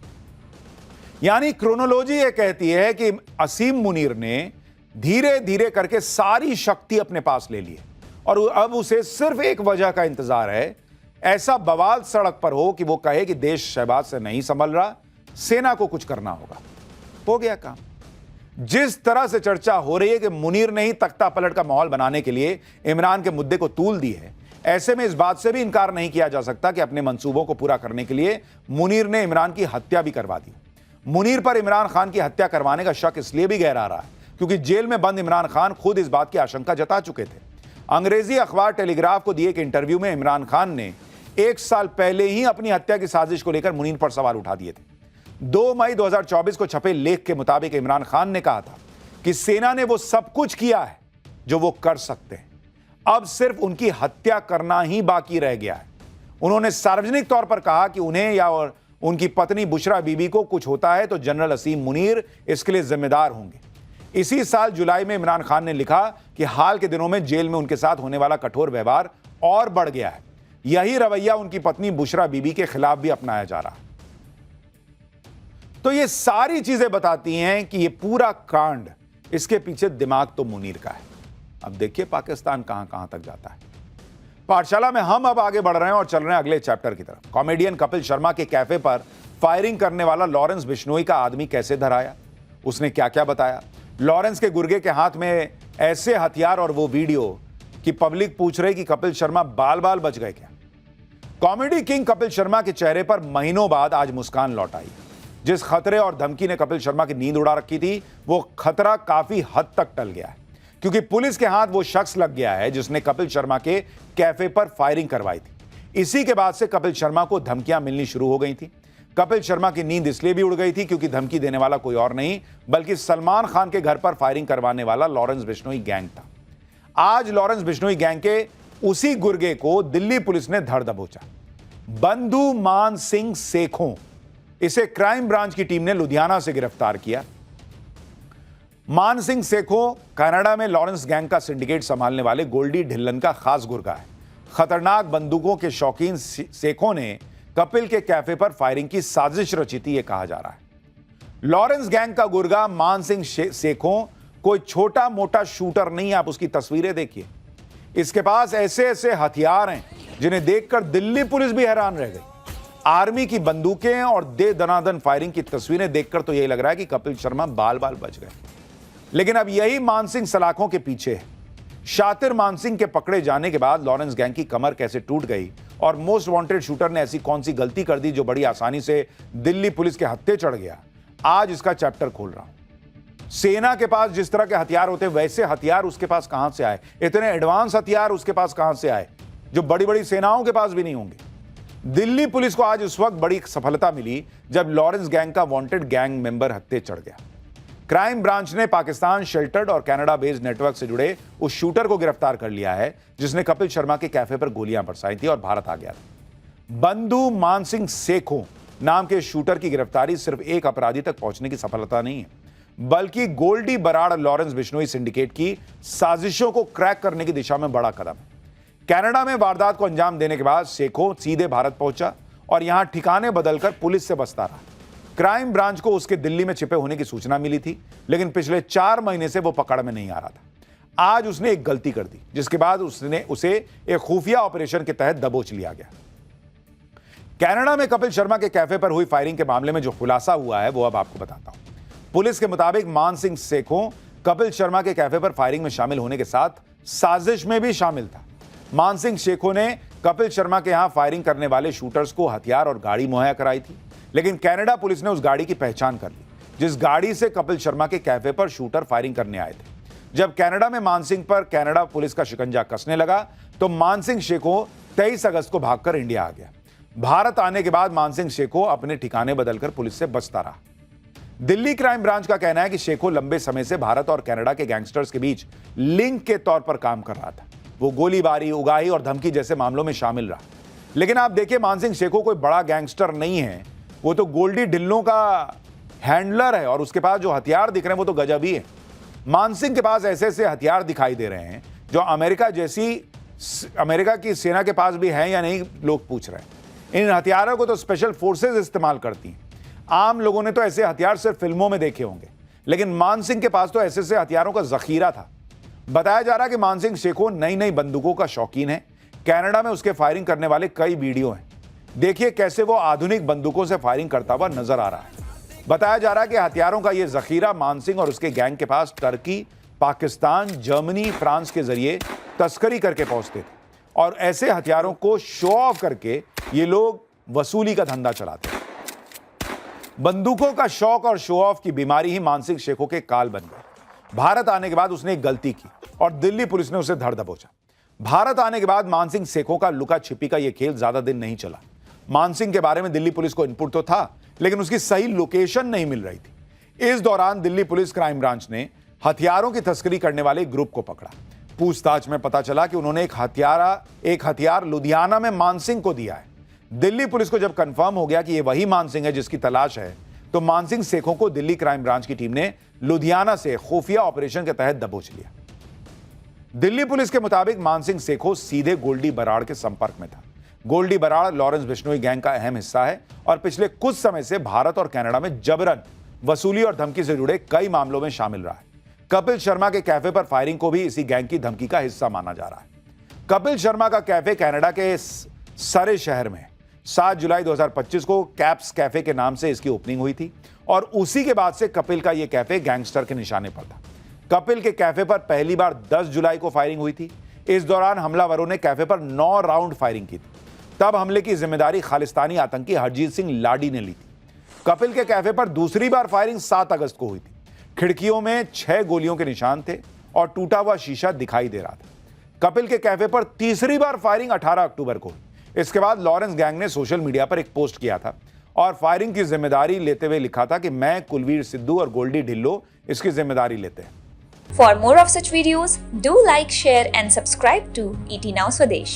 यानी क्रोनोलॉजी यह कहती है कि असीम मुनीर ने धीरे धीरे करके सारी शक्ति अपने पास ले ली है और अब उसे सिर्फ एक वजह का इंतजार है, ऐसा बवाल सड़क पर हो कि वो कहे कि देश शहबाज से नहीं संभल रहा, सेना को कुछ करना होगा। हो गया काम। जिस तरह से चर्चा हो रही है कि मुनीर ने ही तख्ता पलट का माहौल बनाने के लिए इमरान के मुद्दे को तूल दी है, ऐसे में इस बात से भी इनकार नहीं किया जा सकता कि अपने मंसूबों को पूरा करने के लिए मुनीर ने इमरान की हत्या भी करवा दी। मुनीर पर इमरान खान की हत्या करवाने का शक इसलिए भी गहरा रहा है क्योंकि जेल में बंद इमरान खान खुद इस बात की आशंका जता चुके थे। अंग्रेजी अखबार टेलीग्राफ को दिए एक इंटरव्यू में इमरान खान ने 1 साल पहले ही अपनी हत्या की साजिश को लेकर मुनीर पर सवाल उठा दिए थे। 2 मई 2024 को छपे लेख के मुताबिक इमरान खान ने कहा था कि सेना ने वो सब कुछ किया है जो वो कर सकते हैं, अब सिर्फ उनकी हत्या करना ही बाकी रह गया है। उन्होंने सार्वजनिक तौर पर कहा कि उन्हें या और उनकी पत्नी बुशरा बीबी को कुछ होता है तो जनरल असीम मुनीर इसके लिए जिम्मेदार होंगे। इसी साल जुलाई में इमरान खान ने लिखा कि हाल के दिनों में जेल में उनके साथ होने वाला कठोर व्यवहार और बढ़ गया है। यही रवैया उनकी पत्नी बुशरा बीबी के खिलाफ भी अपनाया जा रहा है। तो ये सारी चीजें बताती हैं कि ये पूरा कांड, इसके पीछे दिमाग तो मुनीर का है। अब देखिए पाकिस्तान कहां कहां तक जाता है। पाठशाला में हम अब आगे बढ़ रहे हैं और चल रहे हैं अगले चैप्टर की तरफ। कॉमेडियन कपिल शर्मा के कैफे पर फायरिंग करने वाला लॉरेंस बिश्नोई का आदमी कैसे धराया, उसने क्या क्या बताया, लॉरेंस के गुर्गे के हाथ में ऐसे हथियार और वो वीडियो कि पब्लिक पूछ रही कि कपिल शर्मा बाल बाल बच गए क्या। कॉमेडी किंग कपिल शर्मा के चेहरे पर महीनों बाद आज मुस्कान लौट आई। जिस खतरे और धमकी ने कपिल शर्मा की नींद उड़ा रखी थी वो खतरा काफी हद तक टल गया है क्योंकि पुलिस के हाथ वो शख्स लग गया है जिसने कपिल शर्मा के कैफे पर फायरिंग करवाई थी। इसी के बाद से कपिल शर्मा को धमकियां मिलनी शुरू हो गई थी। कपिल शर्मा की नींद इसलिए भी उड़ गई थी क्योंकि धमकी देने वाला कोई और नहीं बल्कि सलमान खान के घर पर फायरिंग करवाने वाला लॉरेंस बिश्नोई गैंग था। आज लॉरेंस बिश्नोई गैंग के उसी गुर्गे को दिल्ली पुलिस ने धर दबोचा। बंधु मान सिंह सेखों, इसे क्राइम ब्रांच की टीम ने लुधियाना से गिरफ्तार किया। मान सिंह सेखों कनाडा में लॉरेंस गैंग का सिंडिकेट संभालने वाले गोल्डी ढिल्लन का खास गुर्गा है। खतरनाक बंदूकों के शौकीन सेखों ने कपिल के कैफे पर फायरिंग की साजिश रची थी, यह कहा जा रहा है। लॉरेंस गैंग का गुर्गा मान सिंह सेखों कोई छोटा मोटा शूटर नहीं है। आप उसकी तस्वीरें देखिए, इसके पास ऐसे ऐसे हथियार हैं जिन्हें देखकर दिल्ली पुलिस भी हैरान रह गई। आर्मी की बंदूकें और दे दनादन फायरिंग की तस्वीरें देखकर तो यही लग रहा है कि कपिल शर्मा बाल बाल बच गए। लेकिन अब यही मानसिंह सलाखों के पीछे है। शातिर मानसिंह के पकड़े जाने के बाद लॉरेंस गैंग की कमर कैसे टूट गई और मोस्ट वांटेड शूटर ने ऐसी कौन सी गलती कर दी जो बड़ी आसानी से दिल्ली पुलिस के हत्थे चढ़ गया, आज इसका चैप्टर खोल रहा हूं। सेना के पास जिस तरह के हथियार होते वैसे हथियार उसके पास कहां से आए, इतने एडवांस हथियार उसके पास कहां से आए जो बड़ी बड़ी सेनाओं के पास भी नहीं होंगे। दिल्ली पुलिस को आज उस वक्त बड़ी सफलता मिली जब लॉरेंस गैंग का वांटेड गैंग मेंबर हत्थे चढ़ गया। क्राइम ब्रांच ने पाकिस्तान शेल्टर्ड और कनाडा बेस्ड नेटवर्क से जुड़े उस शूटर को गिरफ्तार कर लिया है जिसने कपिल शर्मा के कैफे पर गोलियां बरसाई थी और भारत आ गया था। बंधु मान सिंह सेखों नाम के शूटर की गिरफ्तारी सिर्फ एक अपराधी तक पहुंचने की सफलता नहीं है बल्कि गोल्डी बराड़ लॉरेंस बिश्नोई सिंडिकेट की साजिशों को क्रैक करने की दिशा में बड़ा कदम है। कनाडा में वारदात को अंजाम देने के बाद सेखों सीधे भारत पहुंचा और यहां ठिकाने बदलकर पुलिस से बचता रहा। क्राइम ब्रांच को उसके दिल्ली में छिपे होने की सूचना मिली थी लेकिन पिछले 4 महीने से वो पकड़ में नहीं आ रहा था। आज उसने एक गलती कर दी जिसके बाद उसे एक खुफिया ऑपरेशन के तहत दबोच लिया गया। कनाडा में कपिल शर्मा के कैफे पर हुई फायरिंग के मामले में जो खुलासा हुआ है वो अब आपको बताता हूं। पुलिस के मुताबिक मान सिंह सेखों कपिल शर्मा के कैफे पर फायरिंग में शामिल होने के साथ साजिश में भी शामिल था। मान सिंह सेखों ने कपिल शर्मा के यहां फायरिंग करने वाले शूटर्स को हथियार और गाड़ी मुहैया कराई थी लेकिन कनाडा पुलिस ने उस गाड़ी की पहचान कर ली जिस गाड़ी से कपिल शर्मा के कैफे पर शूटर फायरिंग करने आए थे। जब कनाडा में मानसिंह पर कनाडा पुलिस का शिकंजा कसने लगा तो मानसिंह सेखों 23 अगस्त को भागकर इंडिया आ गया। भारत आने के बाद मानसिंह सेखों अपने ठिकाने बदलकर पुलिस से बचता रहा। दिल्ली क्राइम ब्रांच का कहना है कि सेखों लंबे समय से भारत और कनाडा के गैंगस्टर्स के बीच लिंक के तौर पर काम कर रहा था। वो गोलीबारी, उगाही और धमकी जैसे मामलों में शामिल रहा। लेकिन आप देखिए, मानसिंह सेखों कोई बड़ा गैंगस्टर नहीं है, वो तो गोल्डी ढिल्लों का हैंडलर है और उसके पास जो हथियार दिख रहे हैं वो तो गजब ही है। मानसिंह के पास ऐसे ऐसे हथियार दिखाई दे रहे हैं जो अमेरिका की सेना के पास भी हैं या नहीं, लोग पूछ रहे हैं। इन हथियारों को तो स्पेशल फोर्सेज इस्तेमाल करती हैं। आम लोगों ने तो ऐसे हथियार सिर्फ फिल्मों में देखे होंगे लेकिन मानसिंह के पास तो ऐसे ऐसे हथियारों का जखीरा था। बताया जा रहा है कि मानसिंह सेखों नई नई बंदूकों का शौकीन है। कनाडा में उसके फायरिंग करने वाले कई वीडियो हैं। देखिए कैसे वो आधुनिक बंदूकों से फायरिंग करता हुआ नजर आ रहा है। बताया जा रहा है कि हथियारों का यह जखीरा मानसिंह और उसके गैंग के पास टर्की, पाकिस्तान, जर्मनी, फ्रांस के जरिए तस्करी करके पहुंचते थे और ऐसे हथियारों को शो ऑफ करके ये लोग वसूली का धंधा चलाते थे। बंदूकों का शौक और शो ऑफ की बीमारी ही मानसिंह सेखों के काल बन गई। भारत आने के बाद उसने एक गलती की और दिल्ली पुलिस ने उसे धर दबोचा। भारत आने के बाद मानसिंह सेखों का लुका छिपी का यह खेल ज्यादा दिन नहीं चला। मानसिंह के बारे में दिल्ली पुलिस को इनपुट तो था लेकिन उसकी सही लोकेशन नहीं मिल रही थी। इस दौरान दिल्ली पुलिस क्राइम ब्रांच ने हथियारों की तस्करी करने वाले ग्रुप को पकड़ा। पूछताछ में पता चला कि उन्होंने एक हथियार लुधियाना में मानसिंह को दिया है। दिल्ली पुलिस को जब कंफर्म हो गया कि यह वही मानसिंह है जिसकी तलाश है तो मानसिंह सेखों को दिल्ली क्राइम ब्रांच की टीम ने लुधियाना से खुफिया ऑपरेशन के तहत दबोच लिया। दिल्ली पुलिस के मुताबिक मानसिंह सेखों सीधे गोल्डी बराड़ के संपर्क में था। गोल्डी बराड़ लॉरेंस बिश्नोई गैंग का अहम हिस्सा है और पिछले कुछ समय से भारत और कनाडा में जबरन वसूली और धमकी से जुड़े कई मामलों में शामिल रहा है। कपिल शर्मा के कैफे पर फायरिंग को भी इसी गैंग की धमकी का हिस्सा माना जा रहा है। कपिल शर्मा का कैफे कनाडा के सरे शहर में 7 जुलाई 2025 को कैप्स कैफे के नाम से इसकी ओपनिंग हुई थी और उसी के बाद से कपिल का यह कैफे गैंगस्टर के निशाने पर था। कपिल के कैफे पर पहली बार 10 जुलाई को फायरिंग हुई थी। इस दौरान हमलावरों ने कैफे पर 9 राउंड फायरिंग की थी। तब हमले की जिम्मेदारी खालिस्तानी आतंकी हरजीत सिंह लाडी ने ली थी। कपिल के कैफे पर दूसरी बार फायरिंग 7 अगस्त को हुई थी। खिड़कियों में 6 गोलियों के निशान थे और टूटा हुआ शीशा दिखाई दे रहा था। कपिल के कैफे पर तीसरी बार फायरिंग 18 अक्टूबर को हुई। इसके बाद लॉरेंस गैंग ने सोशल मीडिया पर एक पोस्ट किया था और फायरिंग की जिम्मेदारी लेते हुए लिखा था कि मैं, कुलवीर सिद्धू और गोल्डी ढिल्लो इसकी जिम्मेदारी लेते हैं। For more of such videos, do like, share and subscribe to ET Now Swadesh.